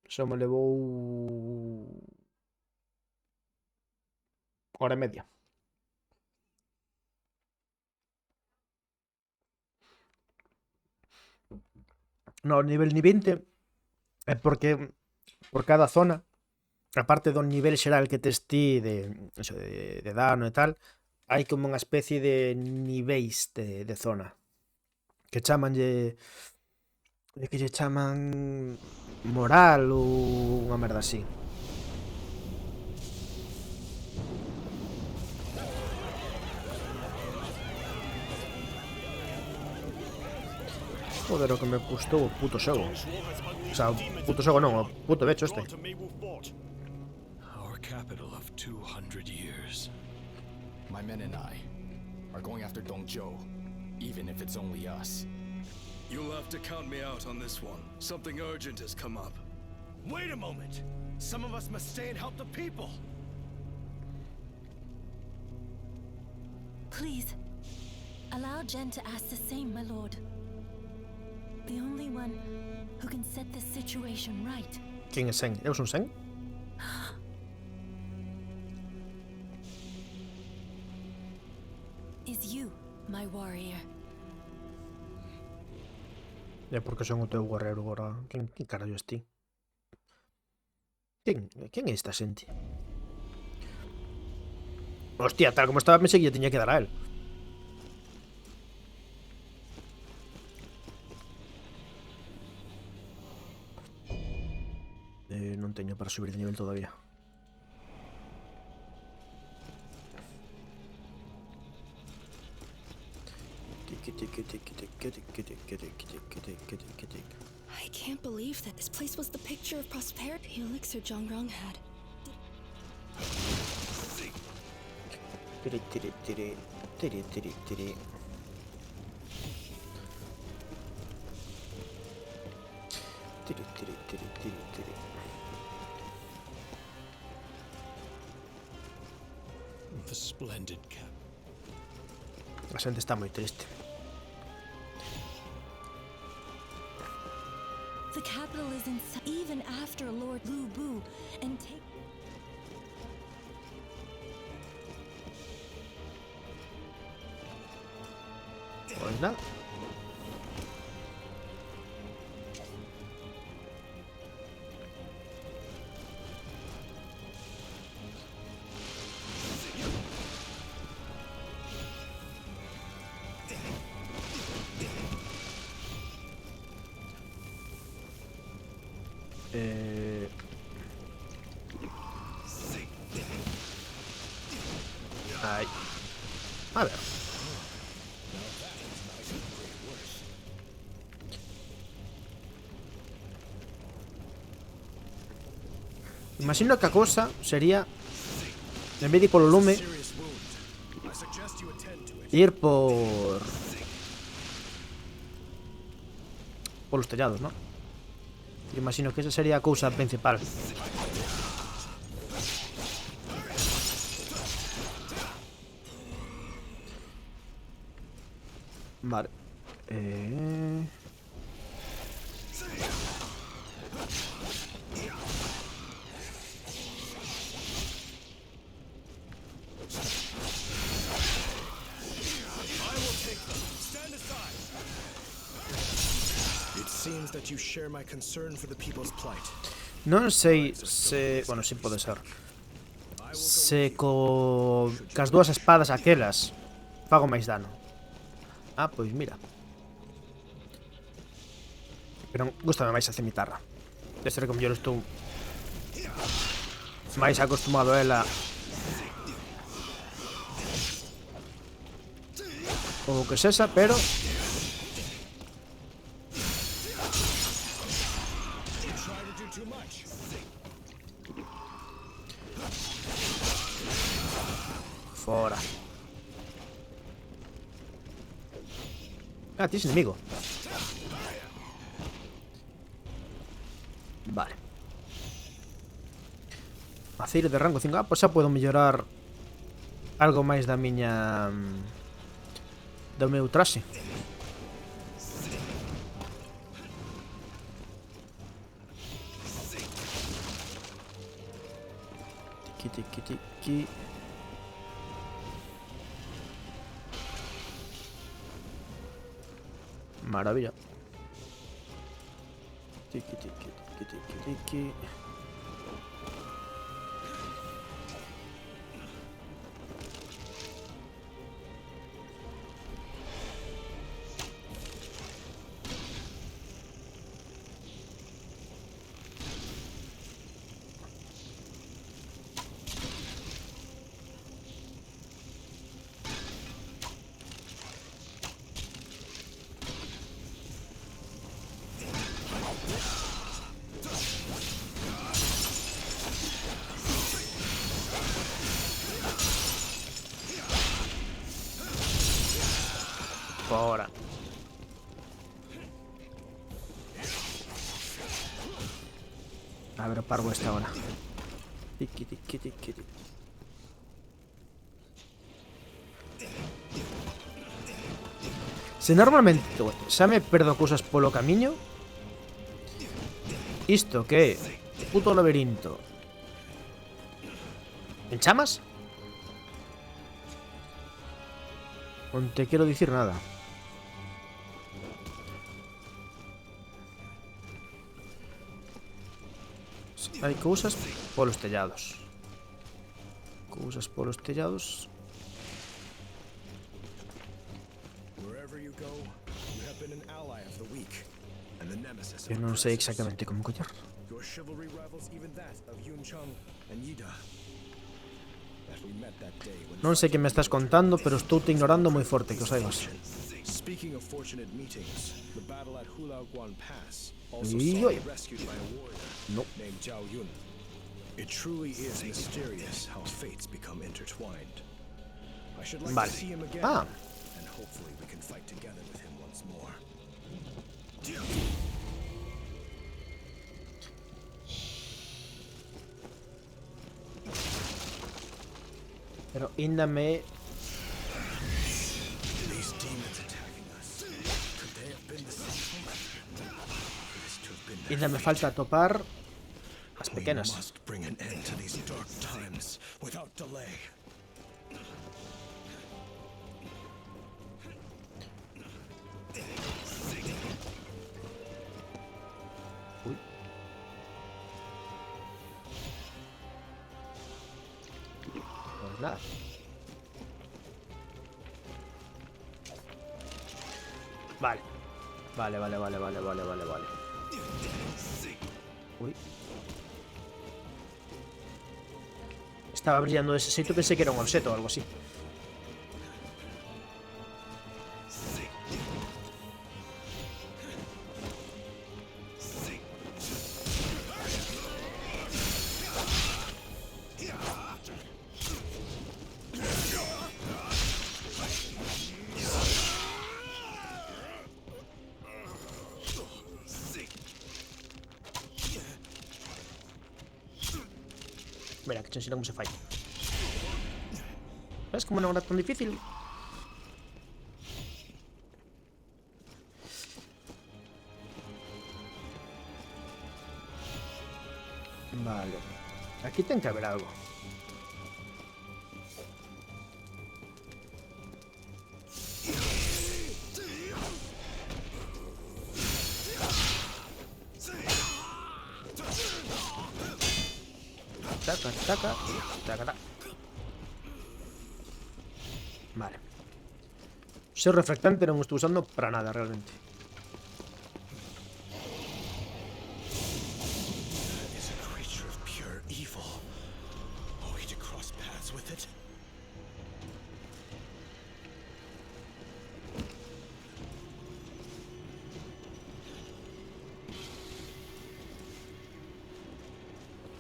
Só me levou... hora e media. No, nivel ni 20 é porque por cada zona, aparte do nivel xeral que tes ti de dano e tal, hai como unha especie de niveis de zona que chamanlle que lle chaman moral ou unha merda así. Joder, o que me custou o puto xogo. O sea, o puto xogo non, o puto becho este. Our capital of 200 years. My men and I are going after Dongzhou, even if it's only us. You'll have to count me out on this one. Something urgent has come up. Wait a moment! Some of us must stay and help the people! Please, allow Jen to ask the same, my lord. The only one who can set this situation right. Quen é Sen? Eu son Sen? Is you, my warrior. É porque son o teu guerrero agora. Quen carallo es ti? Quen é esta xente? Hostia, tal como estaba pensei que lle tiña que dar a él. Non teño para subir de nivel todavía. I can't believe that this place was the picture of prosperity the elixir Zhongrong had. The splendid cap. A xente está moi triste. The capital is in even after Lord Lu Bu and take. Pois nada. Ai. A ver. Imagino que a cousa sería, en vez de ir polo lume, Serious wound. I suggest you attend to it. ir polos tellados, ¿no? Imagino que esa sería a cousa principal. Vale. It seems that you share my concern for the people's plight. Non sei se... Bueno, si pode ser. Se cas dúas espadas aquelas fago máis dano. Ah, pois mira. Pero gustame máis a cimitarra. Deste ser como yo estou máis acostumado a ela. O que sesa, pero... Fora. Ah, tienes enemigo. Vale. Aceiro de rango 5. Ah, pois xa podo mellorar algo máis da miña... do meu traxe. Tiki, tiki, tiki. Maravilla. Tiki, tiki, tiki, tiki, tiki. Ahora. A ver, parvo esta hora. Tiki, tiki, tiki, tiki. Se normalmente xa me perdo cousas polo camiño. Isto que é puto laberinto en chamas. Non te quero dicir nada. Hai cousas polos tellados. Cousas polos tellados. Eu non sei exactamente como coller. Non sei que me estás contando, pero estou te ignorando moi forte, que o saibas. Speaking of fortunate meetings, the battle at Hulaguan Pass also Oi, saw oi. me rescued by a warrior No. named Zhao Yun. It truly is mysterious how fates become intertwined. I should like Vale. to see him again, Ah. and hopefully we can fight together with him once more. Pero índame. These demons attacking us. Could they have been the same? This to have been their Índame fate. falta topar as We pequenas. must bring an end to these dark times without delay. Pues nada. Vale. Vale. Uy. Estaba brillando ese sitio, pensé que era un objeto o algo así. Mira, que chensina como se falla. ¿Ves cómo no era tan difícil? Vale. Aquí tiene que haber algo. Taca. Vale. Ser refractante non o estou usando para nada, realmente. Is a creature of pure evil. Are we to cross paths with it?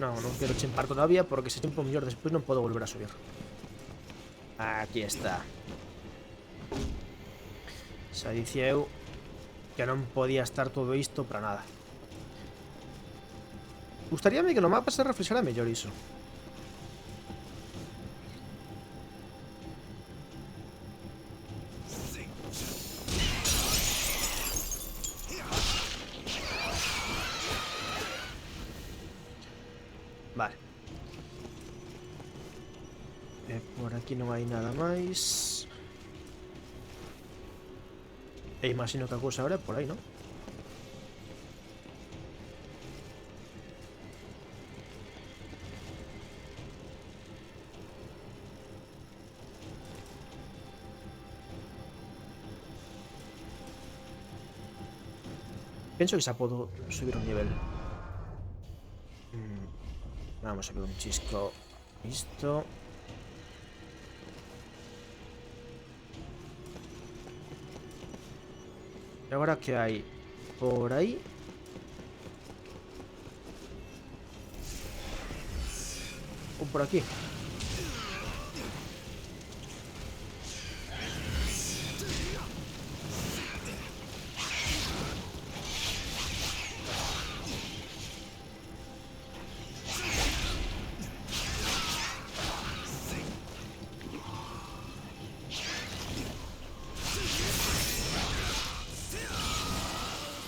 Non quero chimpar todavía porque se tempo mellor despois non podo volver a subir. Aquí está. Se dicía eu que non podía estar todo isto para nada. Gustaríame que no mapa se reflexara mellor iso. Vale. Por aquí non hai nada máis. E imagino que a cousa ahora é por aí, non? Penso que xa podo subir un nivel. Vamos a ver un chisco. Isto. E agora que hai por aí. Ou por aquí.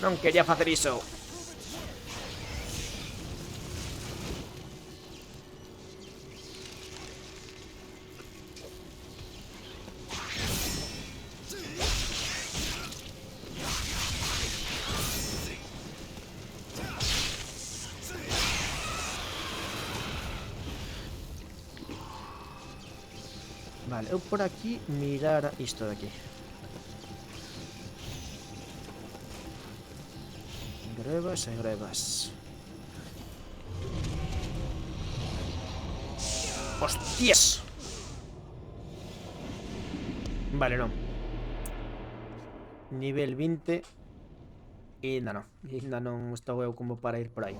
Non quería facer iso. Vale, eu por aquí mirar isto de aquí. Grebas e grebas. ¡Hostias! Vale, non. Nivel 20. E ainda non. Ainda non estou eu como para ir por aí.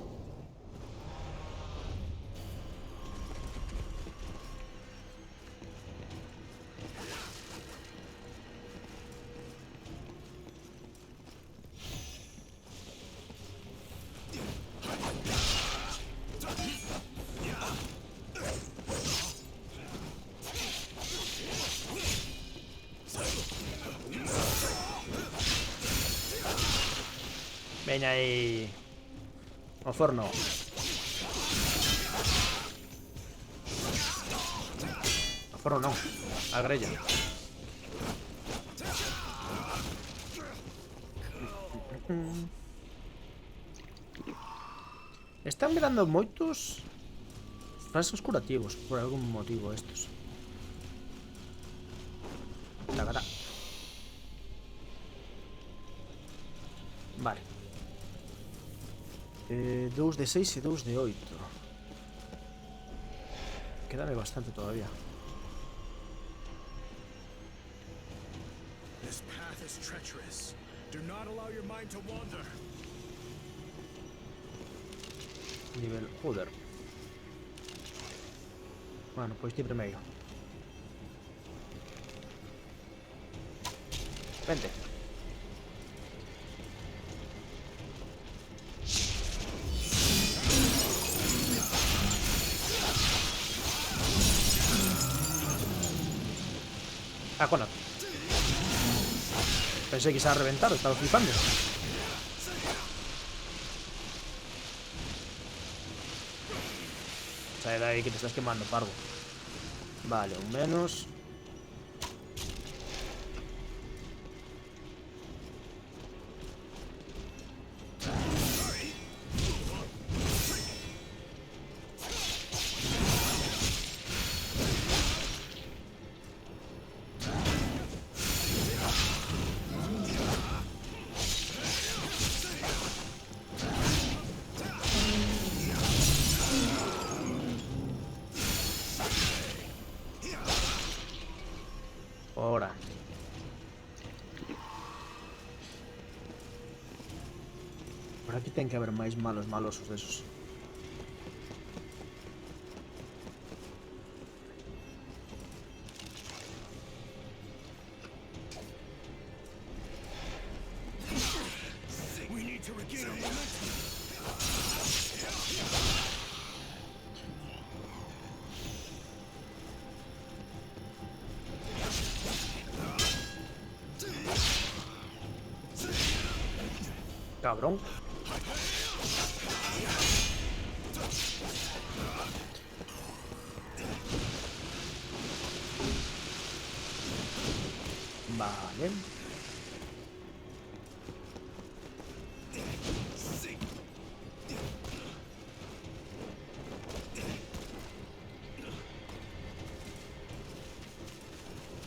Veña aí. O forno. O forno non. A grella. Están me dando moitos frascos curativos por algún motivo estos. Tacará. Vale. 2 de 6 e 2 de 8. Quédame bastante todavía. This path is treacherous. Do not allow your mind to wander. Nivel, joder. Bueno, pois ti primeiro. Vente. Ah, coño. Pensé que se iba a reventar, estaba flipando. Sale de ahí que te estás quemando, parvo. Vale, un menos. Ahora. Por aquí ten que haber máis malos malosos desos. Cabrón. Vale.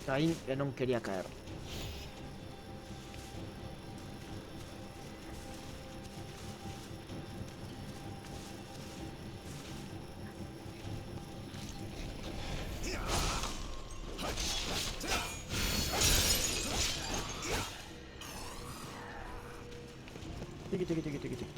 Ahí que non quería caer. Tiqui, tiqui, tiqui, tiqui, tiqui.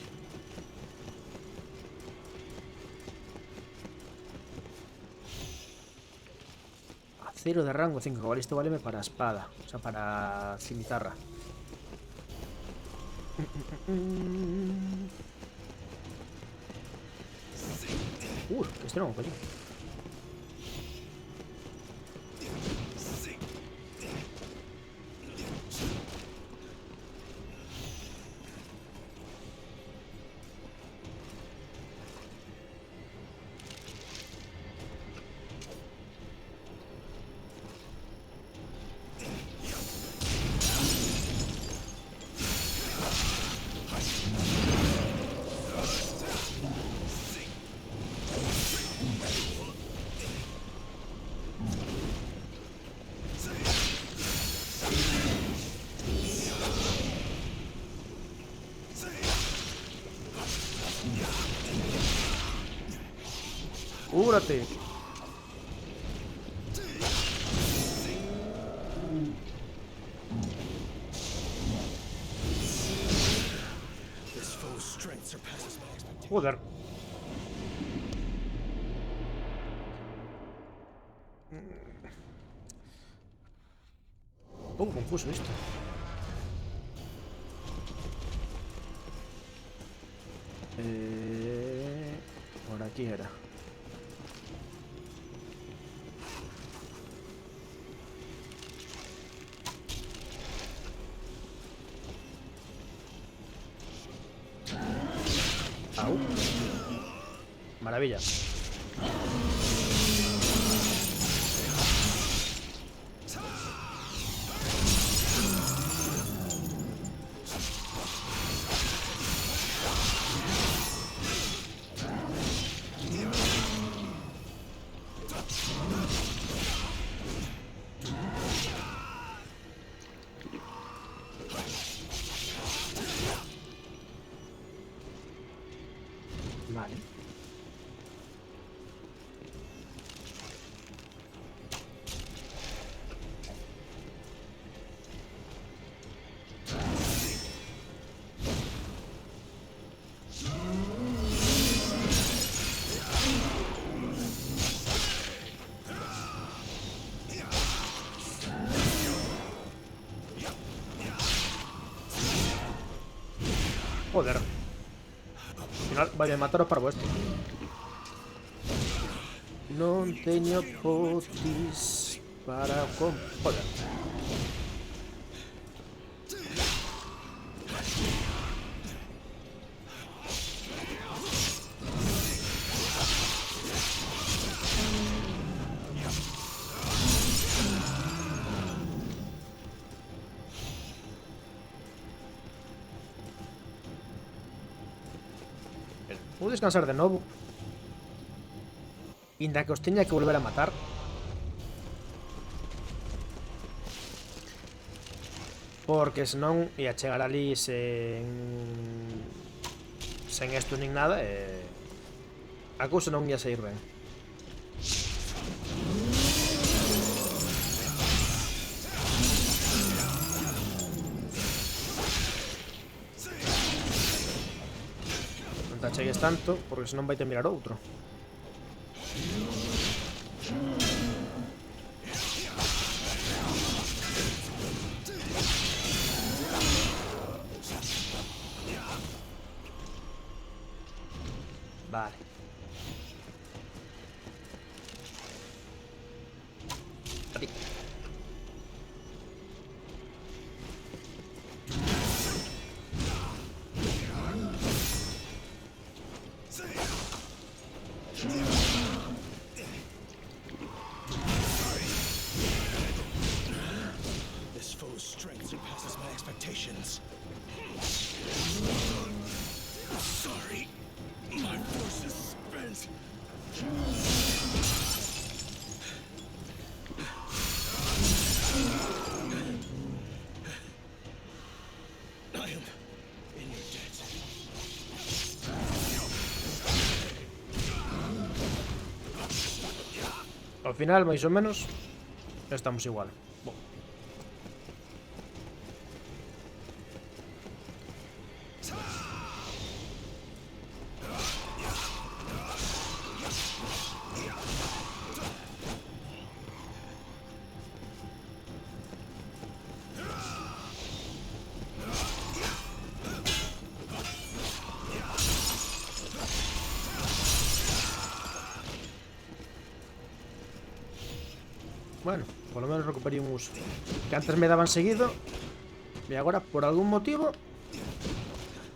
Acero de rango 5. Vale, esto vale para espada. O sea, para cimitarra. Este no, coño. ¡Cúbrate! Joder. Un poco confuso esto. Por aquí era. Au. Maravilla. Vale. Joder. Al final vaya a mataros para vuestro. Non teño potis para con... Joder. Vou descansar de novo. Inda que os teña que volver a matar. Porque senón ia chegar ali sen esto nin nada e a cousa non ia sair ben. Non te achegues tanto porque senón vai te mirar outro. Vale. A ti. This foe's strength surpasses my expectations. Sorry, my force is spent. I am in your debt. Al final, más o menos, estamos igual. Bo. Bueno, por lo menos recuperé un uso. Que antes me daban seguido. Y ahora, por algún motivo,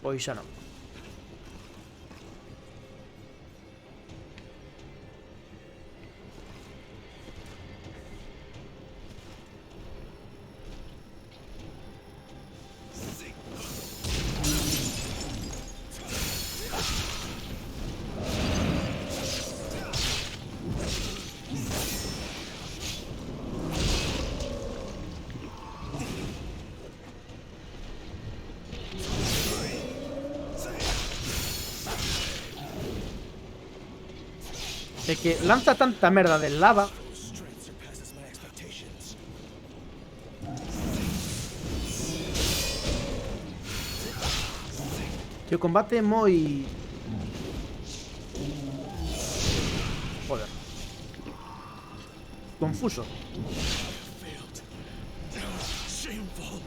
pois xa non. De que lanza tanta merda del lava. Strength surpasses my expectations. Que o combate é moi... Joder. Confuso. Failed. Shameful.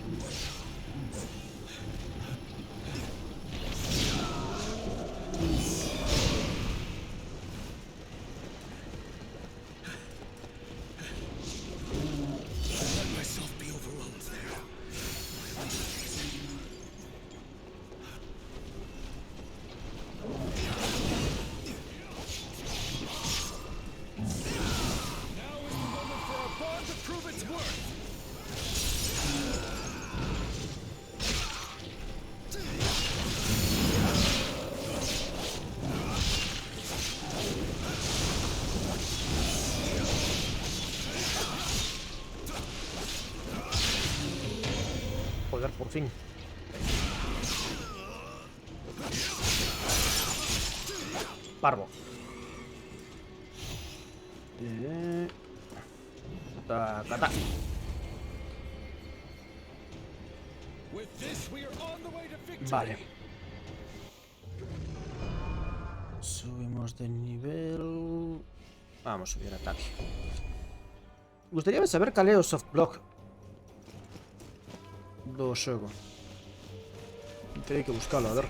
Let myself be overwhelmed there. Joder, por fin. Parvo. Tacata. Vale. Subimos de nivel. Vamos a subir ataque. Gustaría saber cal é o softblock do xogo. Terei que buscalo, a ver.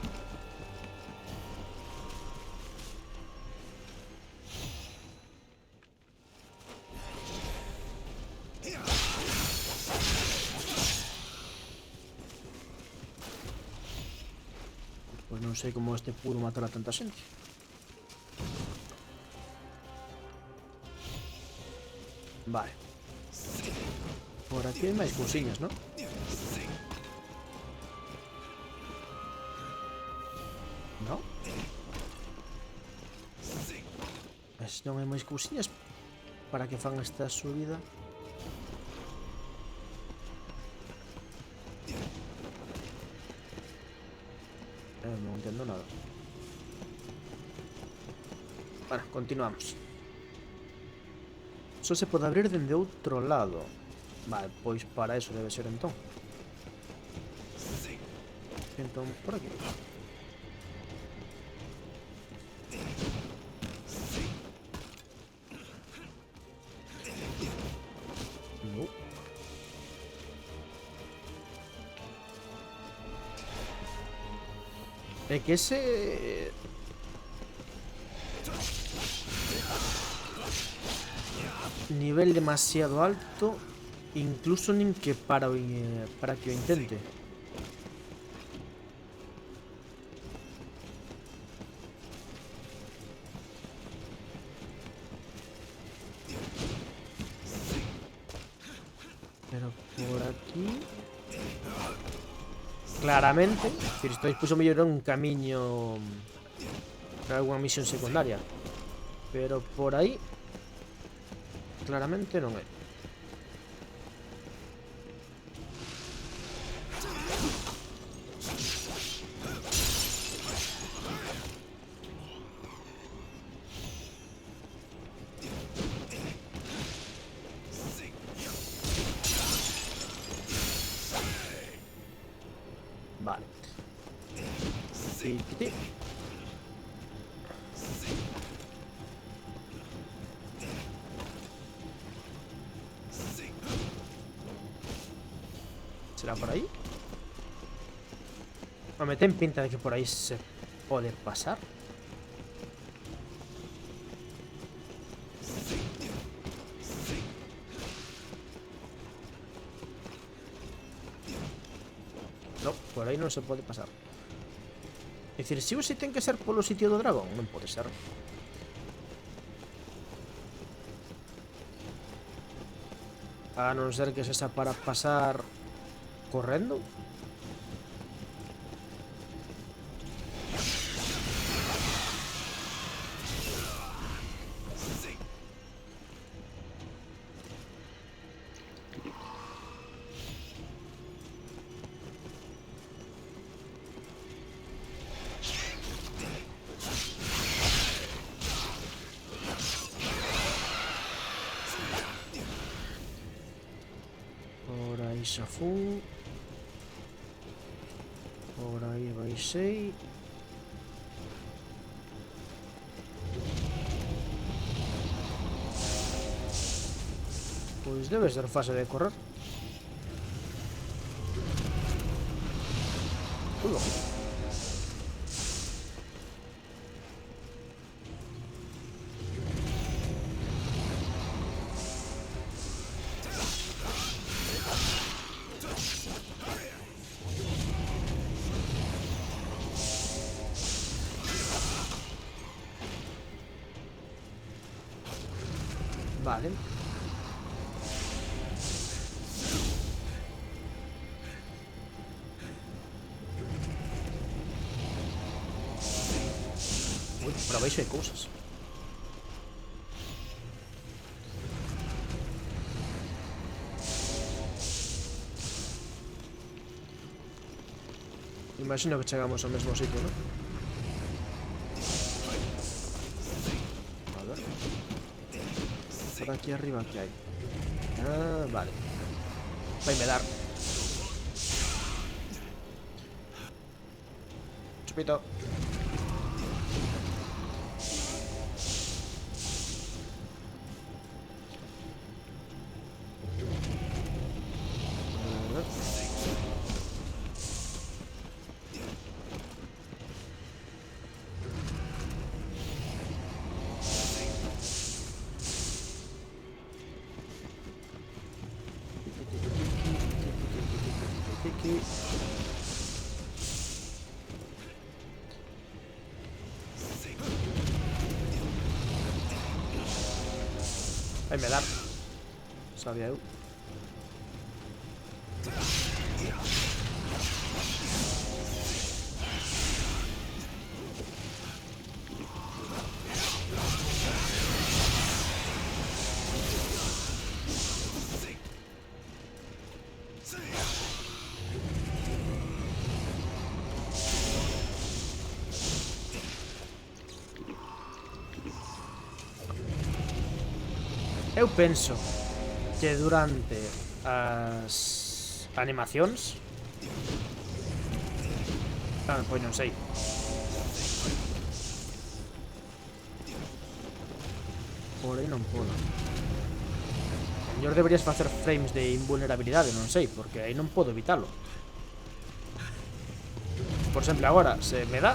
Pois non sei como este pudo matar a tanta xente. Vale. Por aquí hai máis cousiñas, non? No? Mas non hai máis cousiñas para que fan esta subida. Non entendo nada. Bueno, continuamos. Só se pode abrir dende outro lado. Vale, pois para eso debe ser entón. Entón, por aquí. No. É que ese... nivel demasiado alto, incluso nin que para que o intente. claramente. Es decir, isto despois o mellor é un camiño para algunha misión secundaria. Pero por aí claramente non é. Vale. Sí. ¿Será por ahí? No, me ten pinta de que por ahí se puede pasar. No, por aí non se pode pasar. É dicir, si ou se ten que ser polo sitio do dragón, non pode ser. A non ser que sexa para pasar correndo. Por aí xa fun. Por aí baixei. Pois debe ser fase de correr. Ulo. Vale. Uy, por abaixo hai cousas. Imagino que chegamos ao mesmo sitio, ¿no? A ver. Por aquí arriba, ¿qué hay? Ah, vale. Vaime dar. Chupito. Vaime dar. Sabía eu. Eu penso que durante as animacións pois non sei. Por aí non podo. O mellor deberías facer frames de invulnerabilidade, non sei, porque aí non podo evitalo. Por exemplo, agora, se me dá,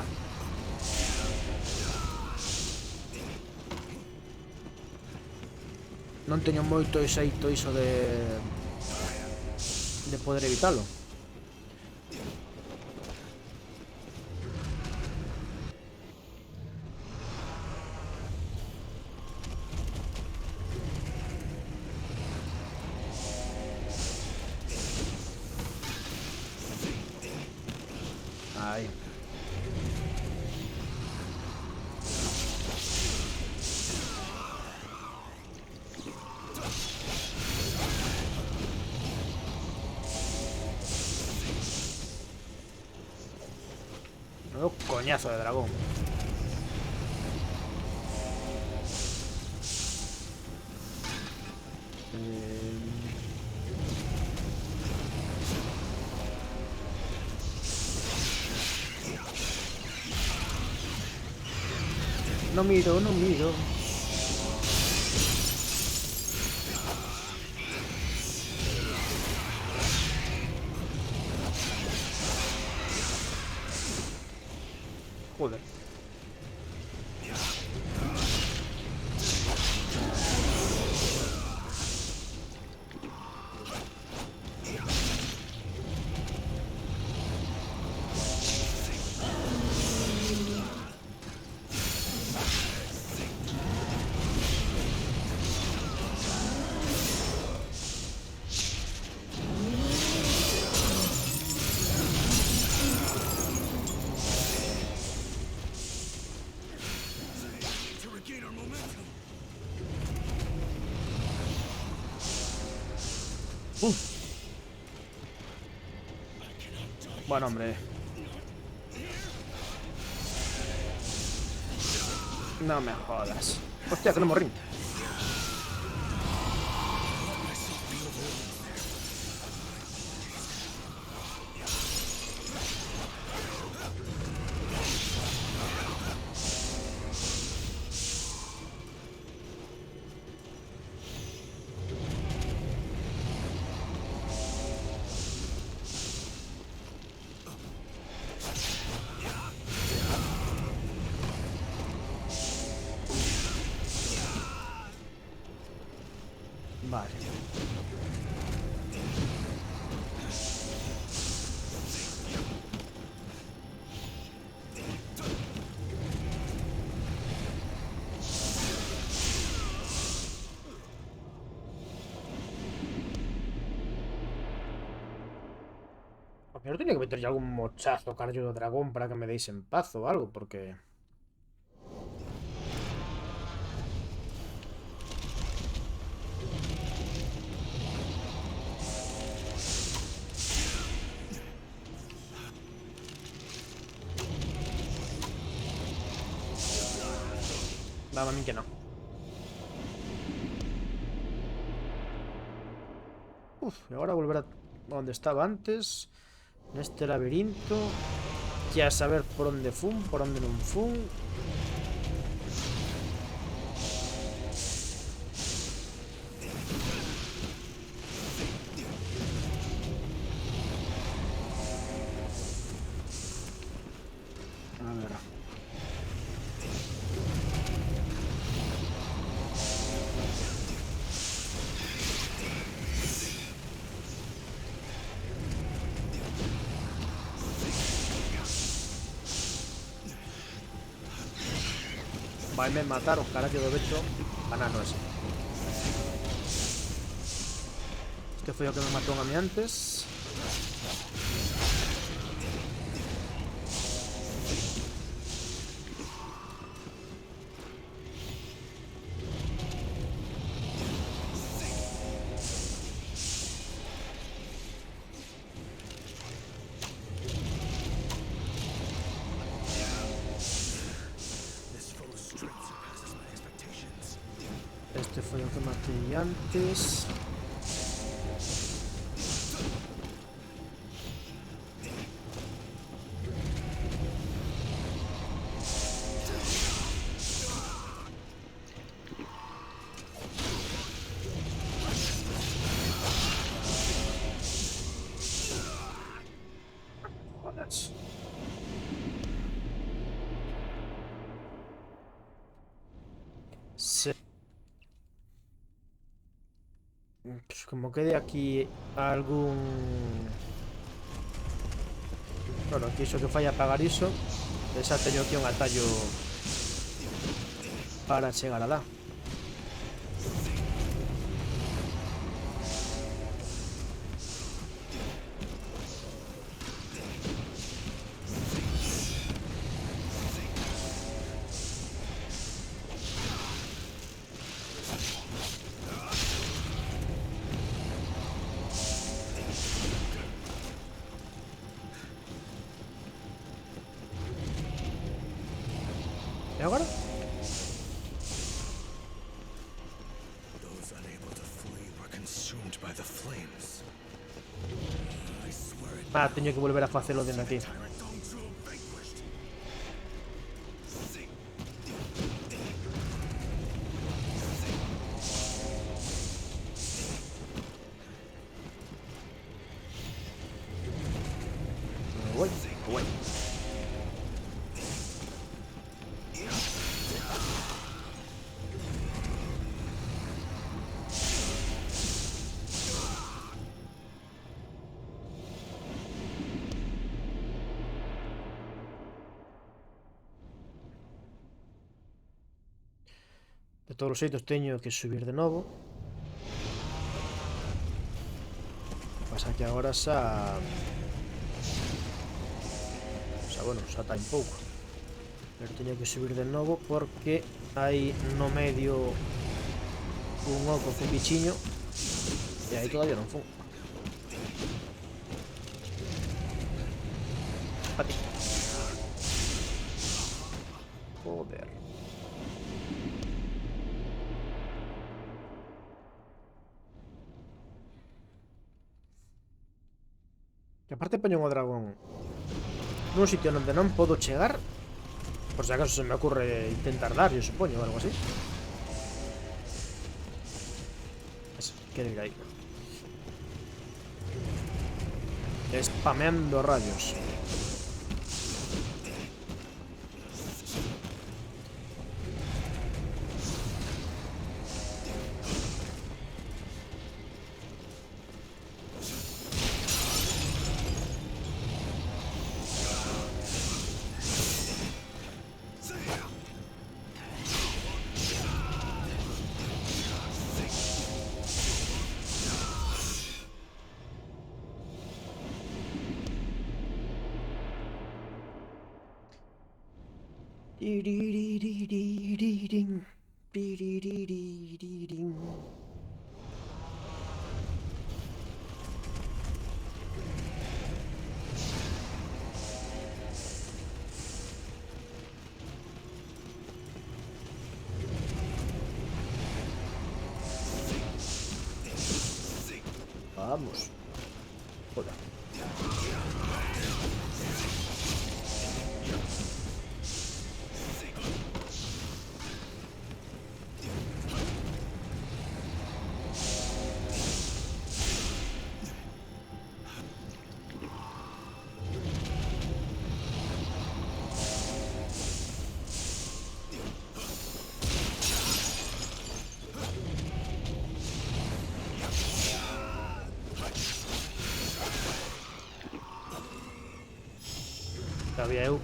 non teño moito xeito iso de poder evitalo. coñazo de dragón. No miro, no miro. Joder. Bueno, hombre. No me jodas. Hostia, que no morrí. Vale. Pero tiene que meter ya algún mochazo cardio de dragón para que me deis en paz o algo, porque... Dame a mí que no. Uf, y ahora volver a donde estaba antes. En este laberinto. Ya saber por dónde fun, por dónde no fun. A ver. Vai me mataron, carajo, dov'è banano ese. Este fue yo que me mató a mí antes. Este fue el que maté antes. Pues como quede aquí algún... Bueno, aquí iso que falla pagar iso. Esa teño aquí un atallo para chegar a lá. agora? Those unable to flee were consumed by the flames. I swear it. Ah, teño que volver a facelo dende aquí. Tyrant Dong Zhuo vanquished. Voy, voy. De todos os xeitos teño que subir de novo. Pasa que agora xa... bueno, xa está un pouco. Pero teño que subir de novo porque hai no medio un oco cun bichiño e aí todavía non fun. Pati. Joder. Que aparte poñen o dragón nun sitio onde non podo chegar. Por si acaso se me ocurre intentar dar, yo supoño, o algo así. Eso, quero ir aí. Spameando rayos. Vamos. Joder. Sabía eu.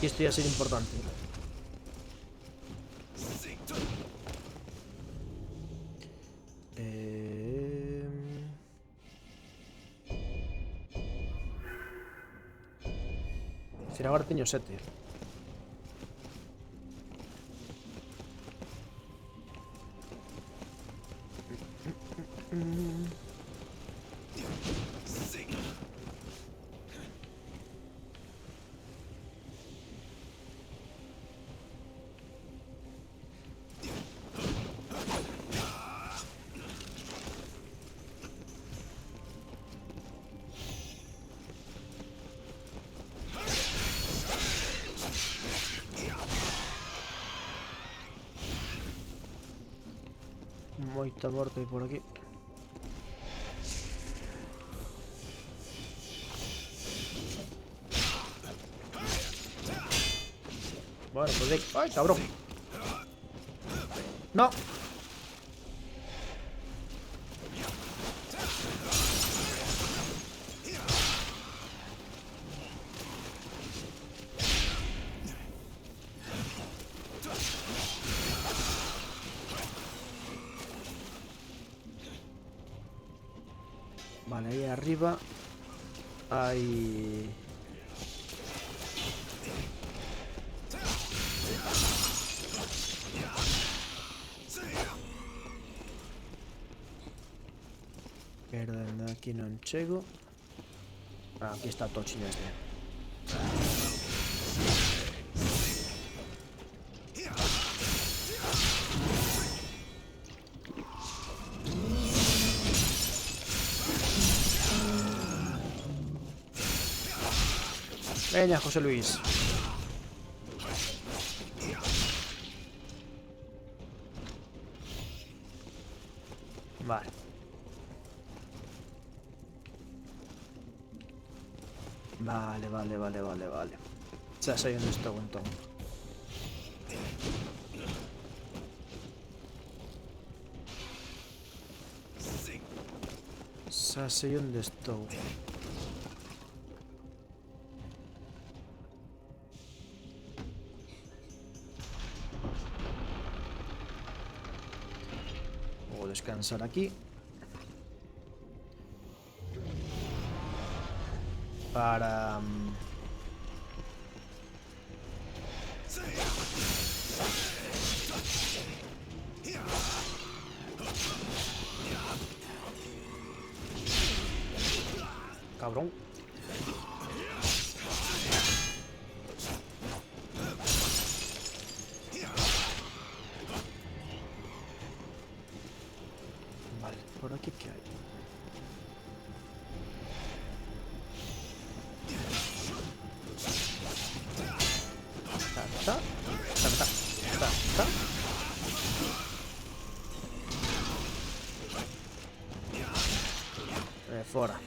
Isto ia ser importante. Decir, agora teño 7. Moita morte por aquí. Bueno, pues ¡ay, cabrón! ¡No! Vale, ahí arriba hay... Pero de aquí non chego. Ah, aquí está o tochiño este. Venga, José Luis. Vale. Vale. Ya sé dónde estoy, entonces. Ya sé dónde estoy. Puedo descansar aquí. Para... Cabrón. Vale, por aquí qué hay. Ta. Fora.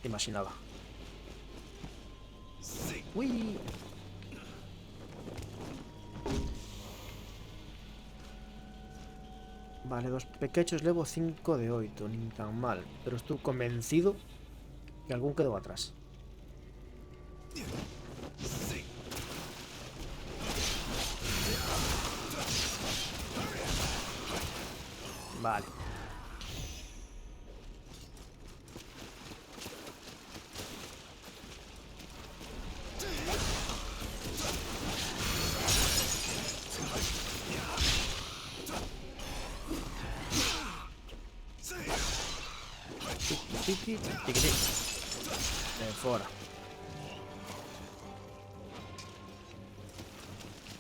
Imaginaba. Uy. Vale, 2 pequeños levo 5 de 8, ni tan mal. Pero estoy convencido que algún quedó atrás. Vale. Tiqui. Fora.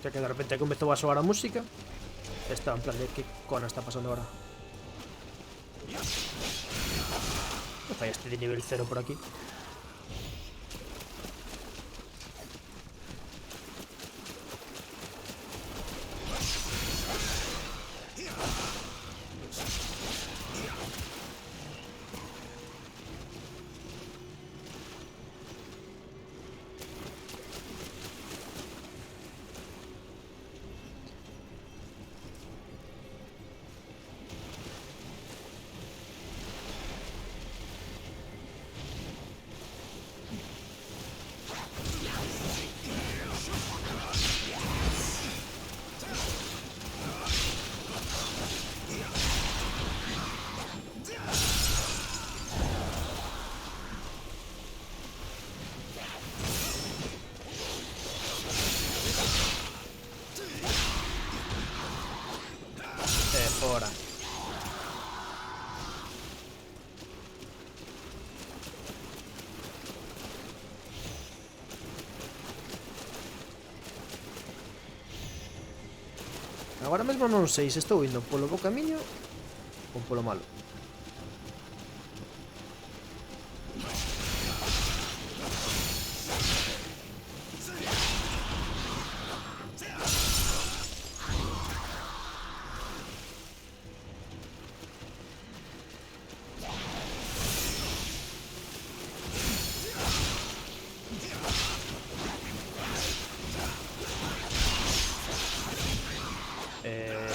Ya que de repente comenzó a sonar la música. Estaba en plan de qué coño está pasando ahora. ¿Qué falla este de nivel 0 por aquí? Fora. Agora mesmo non sei se estou indo polo bo camiño ou polo malo.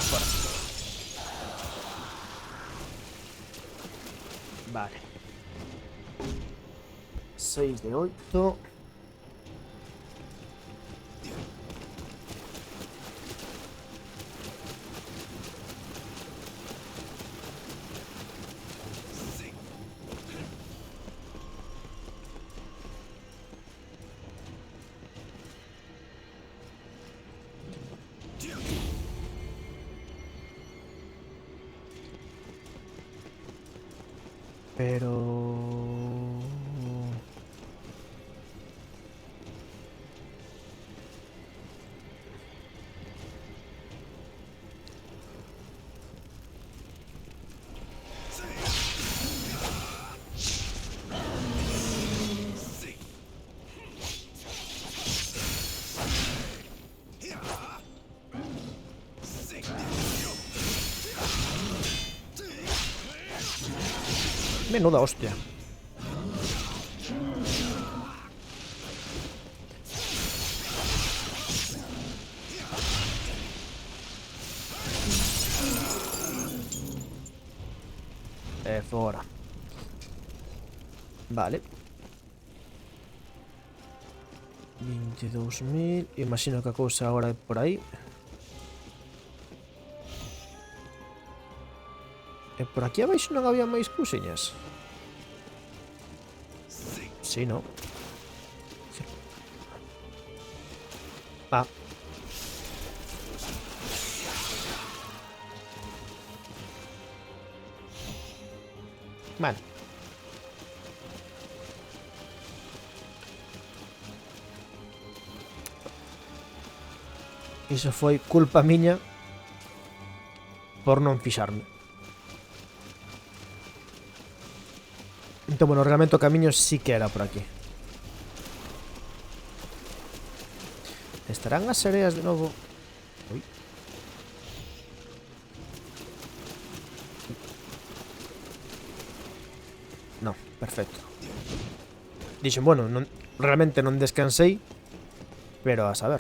Fora. Vale. 6 de 8. Pero... Menuda hostia. Fuera. Vale. 22.000. Imagino que a cousa agora é por aí. E por aquí abaixo non había máis cousiñas. Sí, no. Sí. Ah. Vale. Iso foi culpa miña por non fixarme. Entón, bueno, realmente o camiño sí que era por aquí. Estarán as sereas de novo? Ui. No, perfecto. Dixen, bueno, non, realmente non descansei, pero a saber.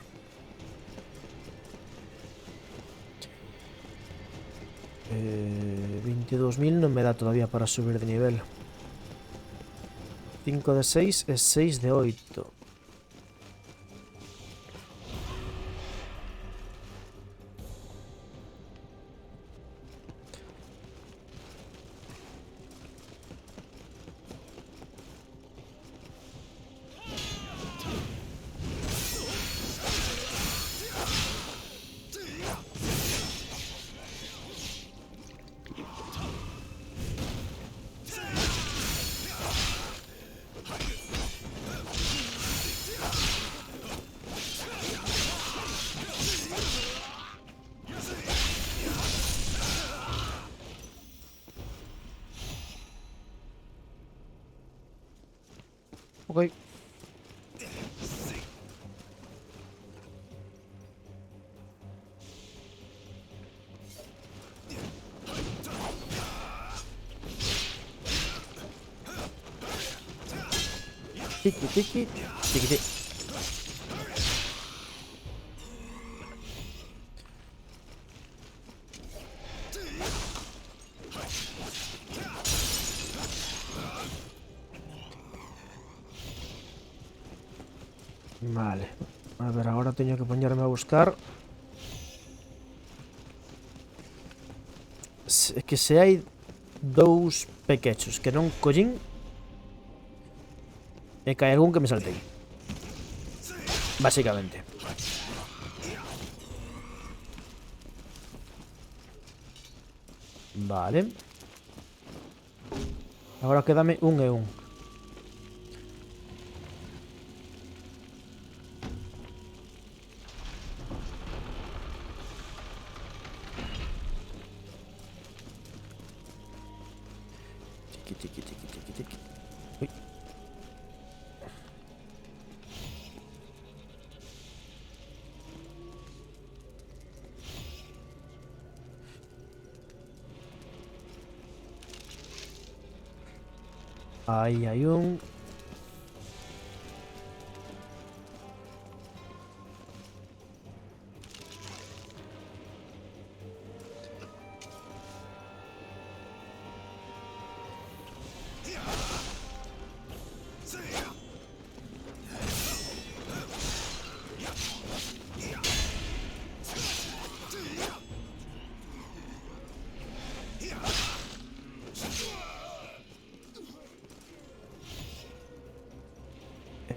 22.000 non me dá todavía para subir de nivel. 5 de 6 e 6 de 8. Ok. Tiki, tiki, tiki, tiki. Vale. A ver, agora teño que poñerme a buscar. Que se hai dous pequechos que non collín e que hai algún que me saltei. Básicamente. Vale. Agora quédame un e un. Tiki, tiki, tiki, tiki. Uy. Ahí hay un...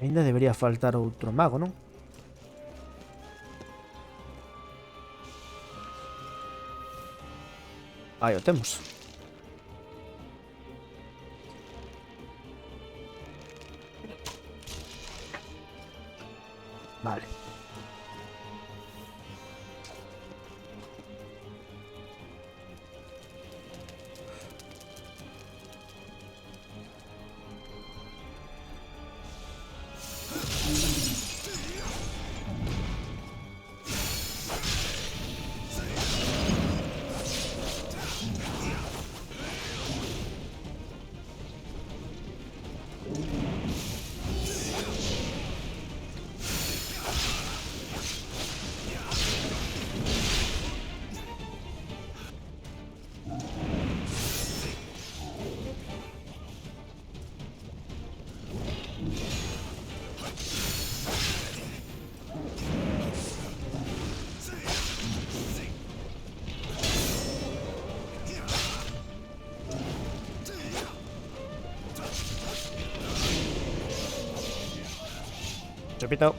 Ainda debería faltar outro mago, non? Aí o temos. Vale. Chupito.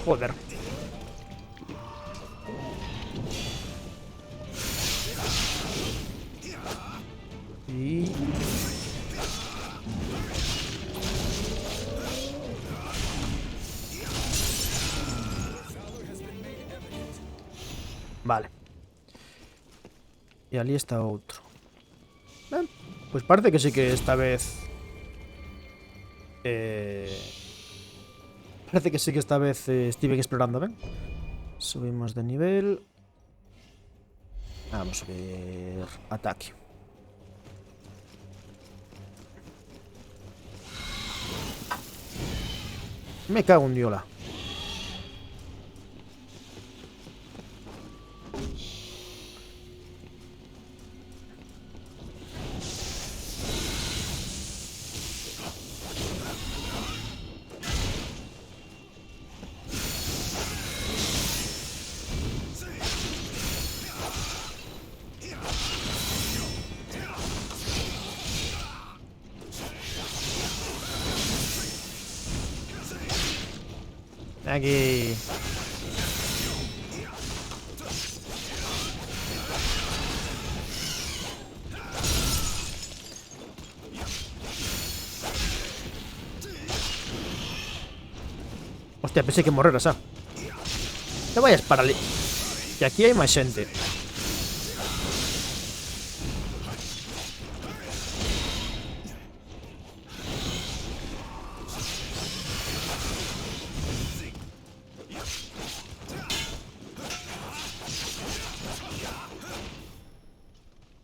Joder. Y... Vale. Y allí está otro. Pues parece que sí que esta vez... Parece que sí que esta vez estuve explorando, ¿ven? Subimos de nivel. Vamos a ver... Ataque. Me cago en Diola. Aquí. Hostia, pensé que morrer, esa. No vayas para ali. Y aquí hay más gente.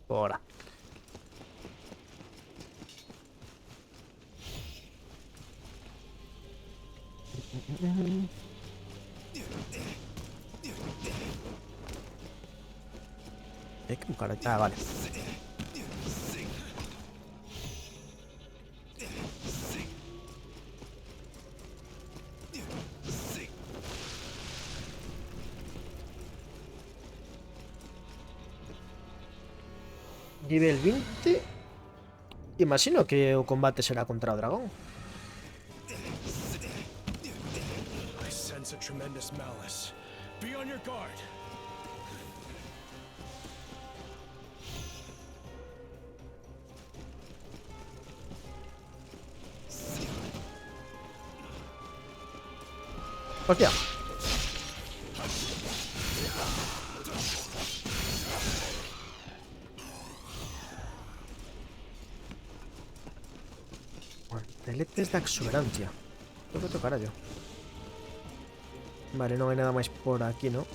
Ahora. ¿Qué cara? Ah, vale. Nivel 20. Imagino que o combate será contra o dragón. I sense a tremendous malice. Be on your guard. Hostia. Guanteletes de exuberancia. Tengo que tocar yo. Vale, no hay nada más por aquí, ¿no?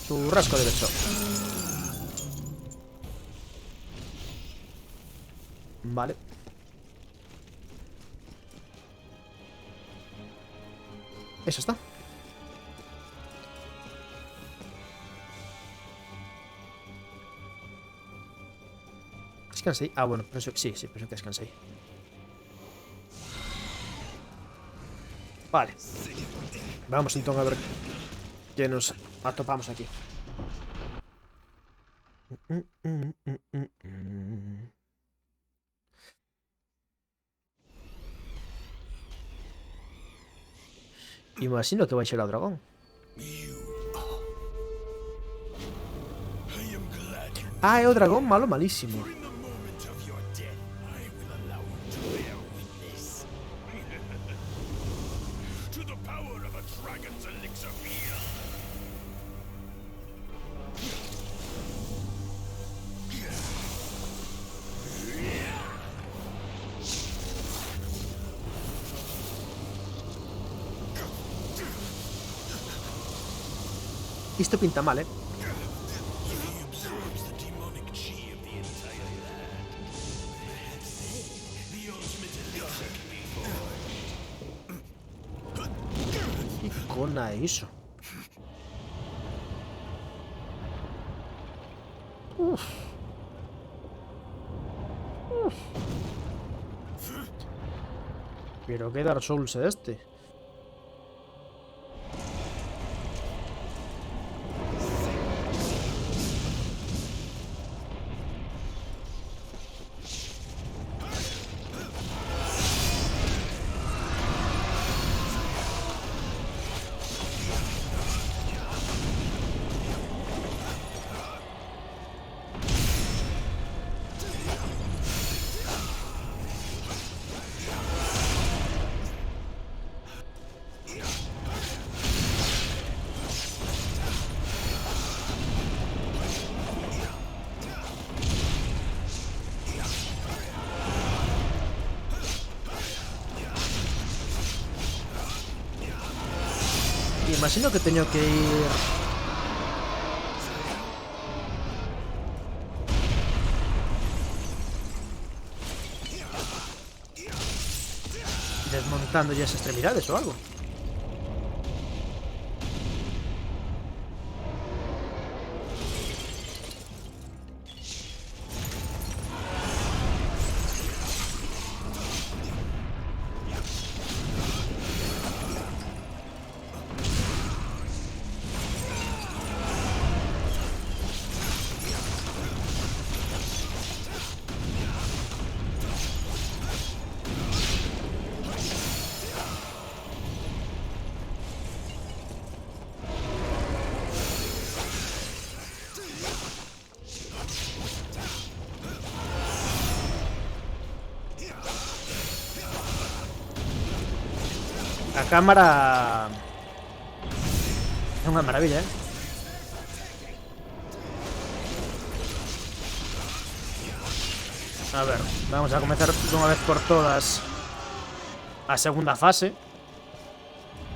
Churrasco derecho. Vale. Eso está. Descansé. Ah, bueno, pero eso, sí, pero eso que descansé. Vale. Vamos entonces a ver qué nos atopamos aquí. Imagino que vai ser o dragón. Ah, é o dragón malo malísimo. Esto pinta mal, ¿eh? ¿Qué cona es eso? Uf. Uf. Pero qué Dark Souls es este. Imagino que tengo que ir... desmontando ya esas extremidades o algo. La cámara... es una maravilla, ¿eh? A ver, vamos a comenzar de una vez por todas a segunda fase.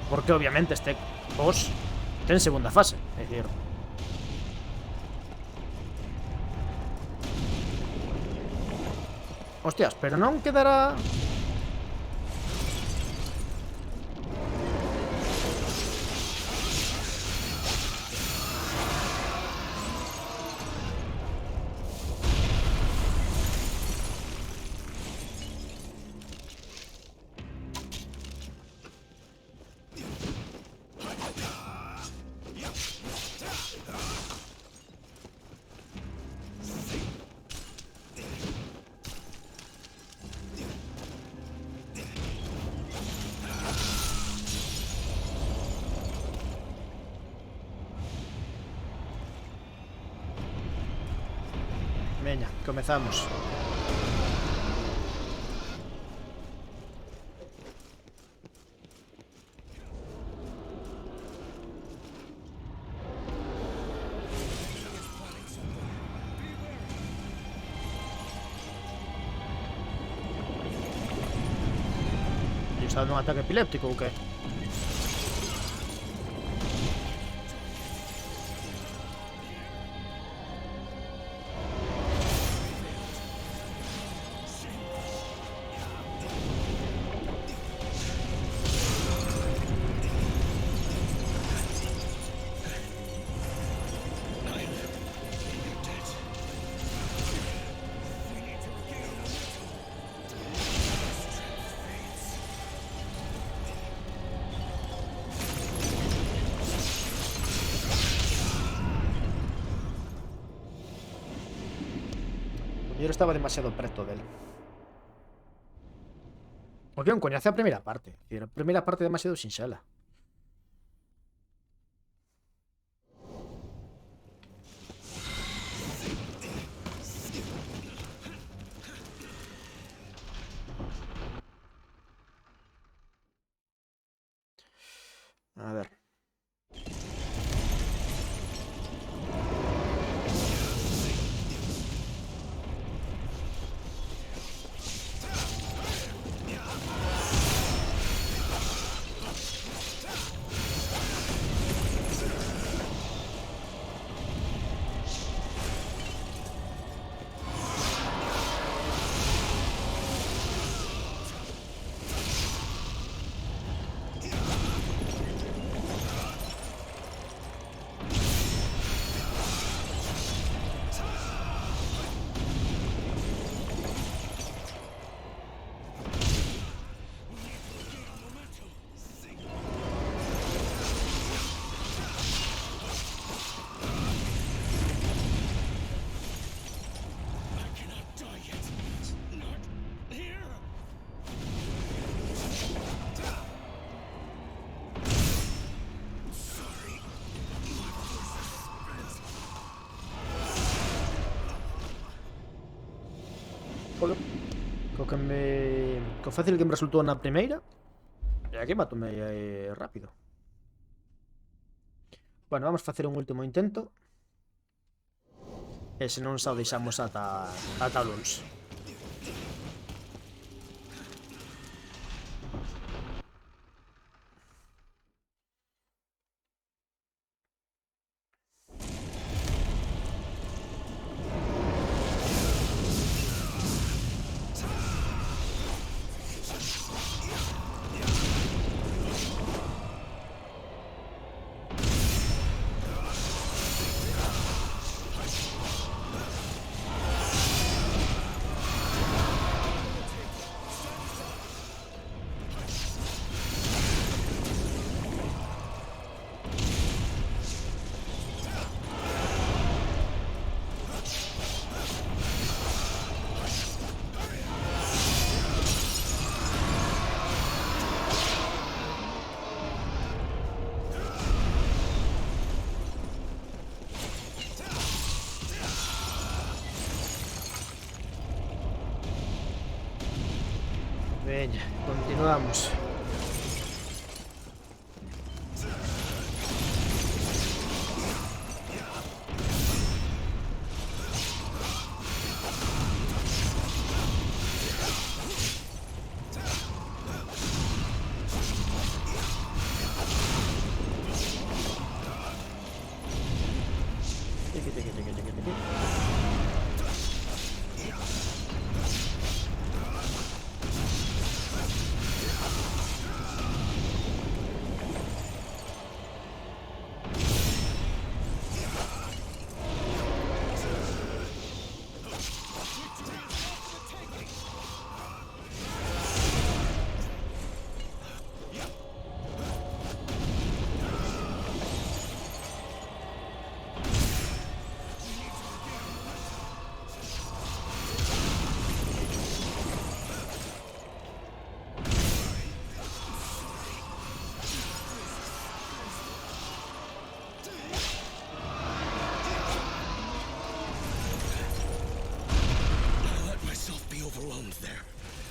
Porque obviamente este boss está en segunda fase. Es decir... hostias, pero no quedará... Venga, comenzamos. ¿Y usando un ataque epiléptico o qué? Yo estaba demasiado preto de él. Porque un coñazo a primeira parte. Es decir, a primeira parte demasiado sinxela. A ver. Co fácil que me resultou na primeira. E aquí matome rápido. Bueno, vamos facer un último intento. E se non xa o deixamos ata o luns. Veña, continuamos.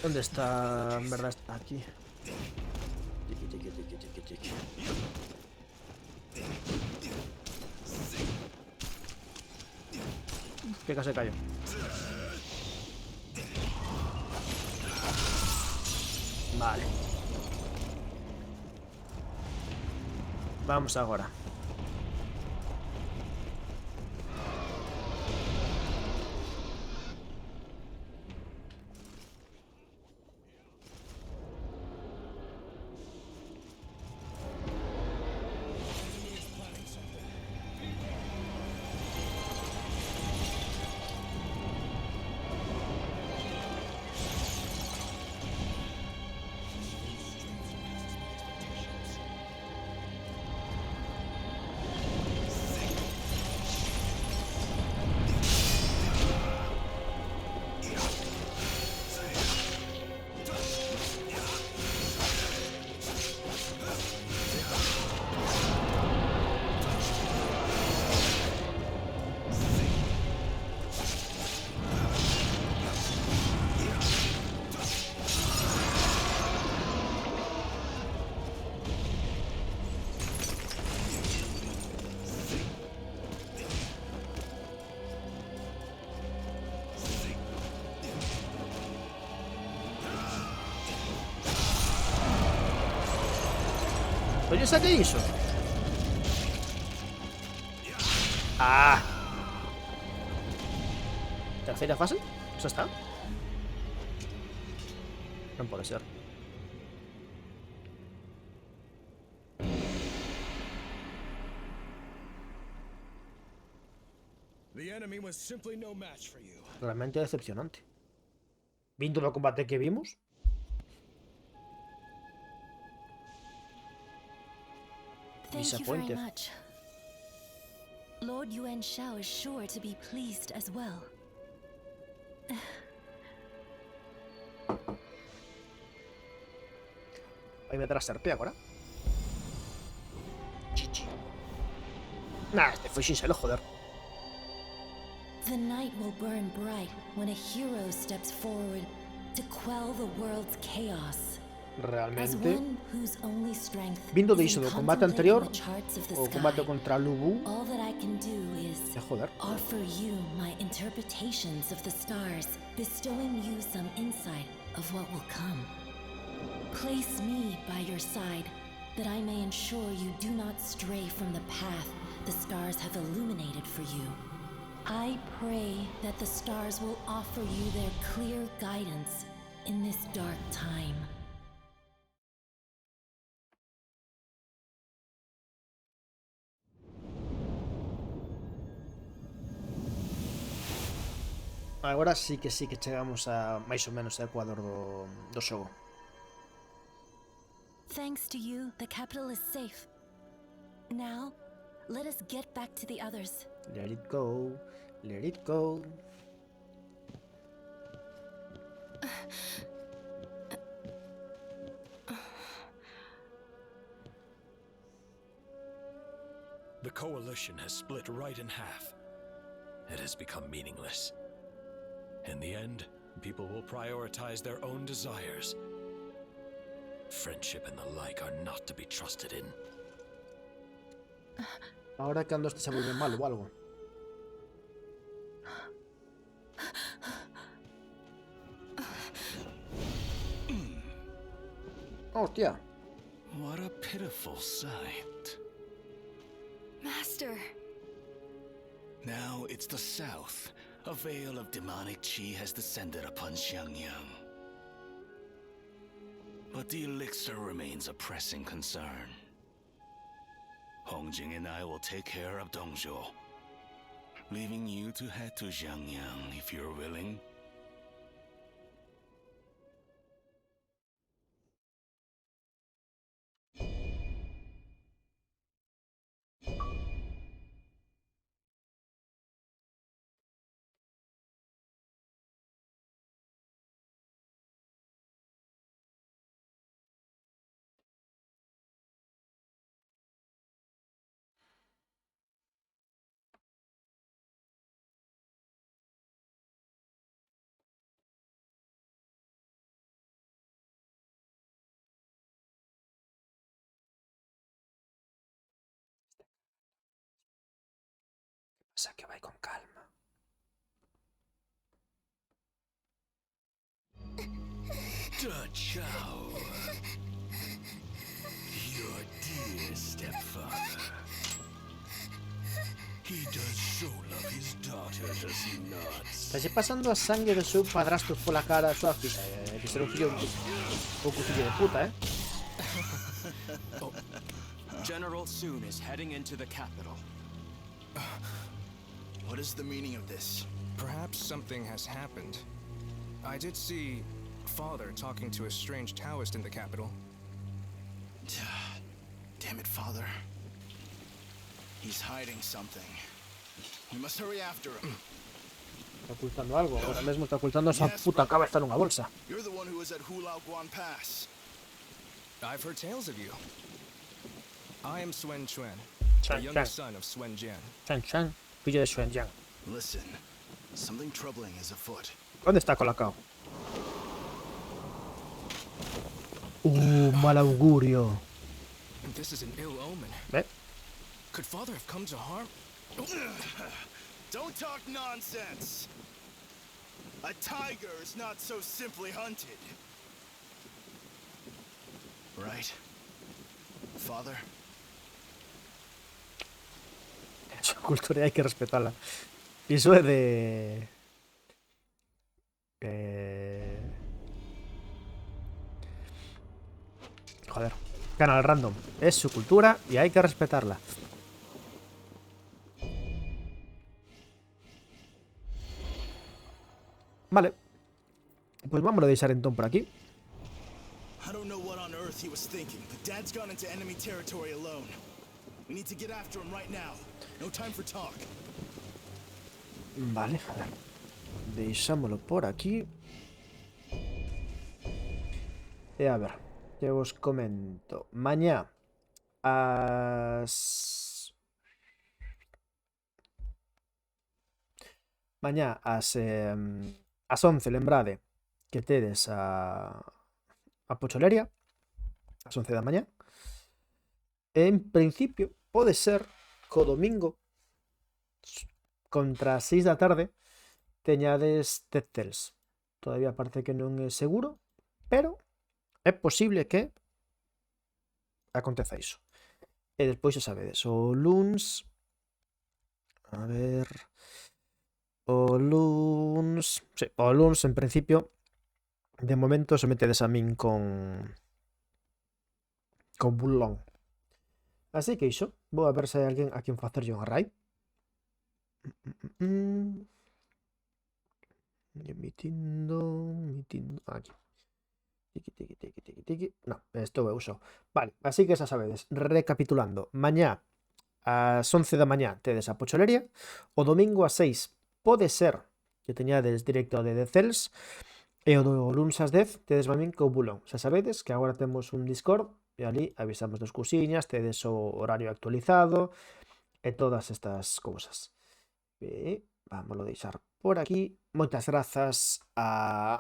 ¿Dónde está? En verdad está aquí. Que casi cayó. Vale. Vamos agora. Oye, ¿esa qué hizo? ¡Ah! ¿Tercera fase? ¿Eso está? No puede ser. The enemy was simply no match for you. Realmente decepcionante. Viendo el combate que vimos. Thank you very Disappointed. much. Lord Yuan Shao is sure to be pleased as well. Vai meter a Serpe agora. Chichi. Nah, este foi sinxelo, joder. The night will burn bright when a hero steps forward to quell the world's chaos. As Realmente. one whose only strength Vindo de is iso in do combate contemplating anterior, the charts of the o sky, combate contra Lubu, all that I can do is joder. offer you my interpretations of the stars, bestowing you some insight of what will come. Place me by your side, that I may ensure you do not stray from the path the stars have illuminated for you. I pray that the stars will offer you their clear guidance in this dark time. Agora sí que chegamos a máis ou menos a Ecuador do xogo. Thanks to you, the capital is safe. Now, let us get back to the others. Let it go. Let it go. The coalition has split right in half. It has become meaningless. In the end, people will prioritize their own desires. Friendship and the like are not to be trusted in. Ahora que ando este se vuelve malo o algo. Hostia. What a pitiful sight. Master. Now it's the south. A veil of demonic chi has descended upon Xiangyang. But the elixir remains a pressing concern. Hongjing and I will take care of Dongzhou, leaving you to head to Xiangyang if you're willing. O sea que vai con calma. Da Chao. Your dear stepfather. He does so love his daughter, does he not? Estás pasando a sangue do seu padrastro pola cara a súa filla. Que ser un fillo un pouco fillo de puta, General Sun is heading into the capital. What is the meaning of this? Perhaps something has happened. I did see Father talking to a strange Taoist in the capital. Damn it, Father. He's hiding something. We must hurry after him. Está ocultando algo. Ahora mesmo está ocultando esa puta cabeza nunha bolsa. You're the one who was at Hulao Guan Pass. I've heard tales of you. I am Suen Chuan, the Chuan, youngest Chuan. son of Suen Jian. Chan Chan, fillo de Xuanjiang. Listen, something troubling is afoot. ¿Dónde está Colacao? Mal augurio. This is an ill omen. ¿Ve? Could Father have come to harm? Don't talk nonsense. A tiger is not so simply hunted. Right? Father? Su cultura hay que respetarla. Y eso es de... Joder. Canal random. Es su cultura y hay que respetarla. Vale. Pues vámonos a deixar entón por aquí. I don't know what on earth he was thinking, but Dad's gone into enemy territory alone. We need to get after him right now. No time for talk. Vale, a ver. Deixámoslo por aquí. E a ver, que vos comento. Mañá ás 11, lembrade que tedes a Pocholeria ás 11 da mañá. En principio, pode ser que o domingo contra as 6 da tarde teñades Dead Cells. Todavía parece que non é seguro, pero é posible que aconteza iso. E despois xa sabedes, o luns... A ver... O luns... Sí, o luns, en principio, de momento se metedes a min con Bulón. Así que iso, vou a ver se hai alguén a quen facerlle unha raid. Emitindo... Aquí. Tiki. No, estou eu só. Vale, así que xa sabedes, recapitulando, mañá ás 11 da mañá tedes a Pocholeria, o domingo ás 6 pode ser que teñades directo de Dead Cells, e o do luns ás 10 tedes a min co Bulón. Xa sabedes que agora temos un Discord e ali avisamos dos cousiñas, tedes o horario actualizado e todas estas cousas. E vámoslo deixar por aquí. Moitas grazas a...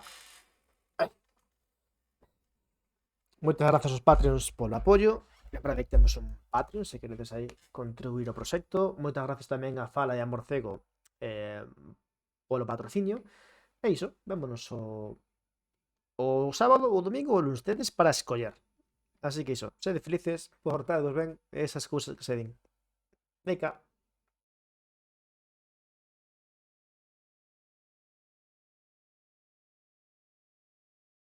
Moitas grazas aos Patreons polo apoio. Lembrade que temos un Patreon se queredes aí contribuir ao proxecto. Moitas grazas tamén a Fala e a Morcego polo patrocinio. E iso, vémonos o sábado, o domingo ou o lunes, tedes para escoller. Así que iso, sede felices, portados ben, esas cousas que se din. Venga.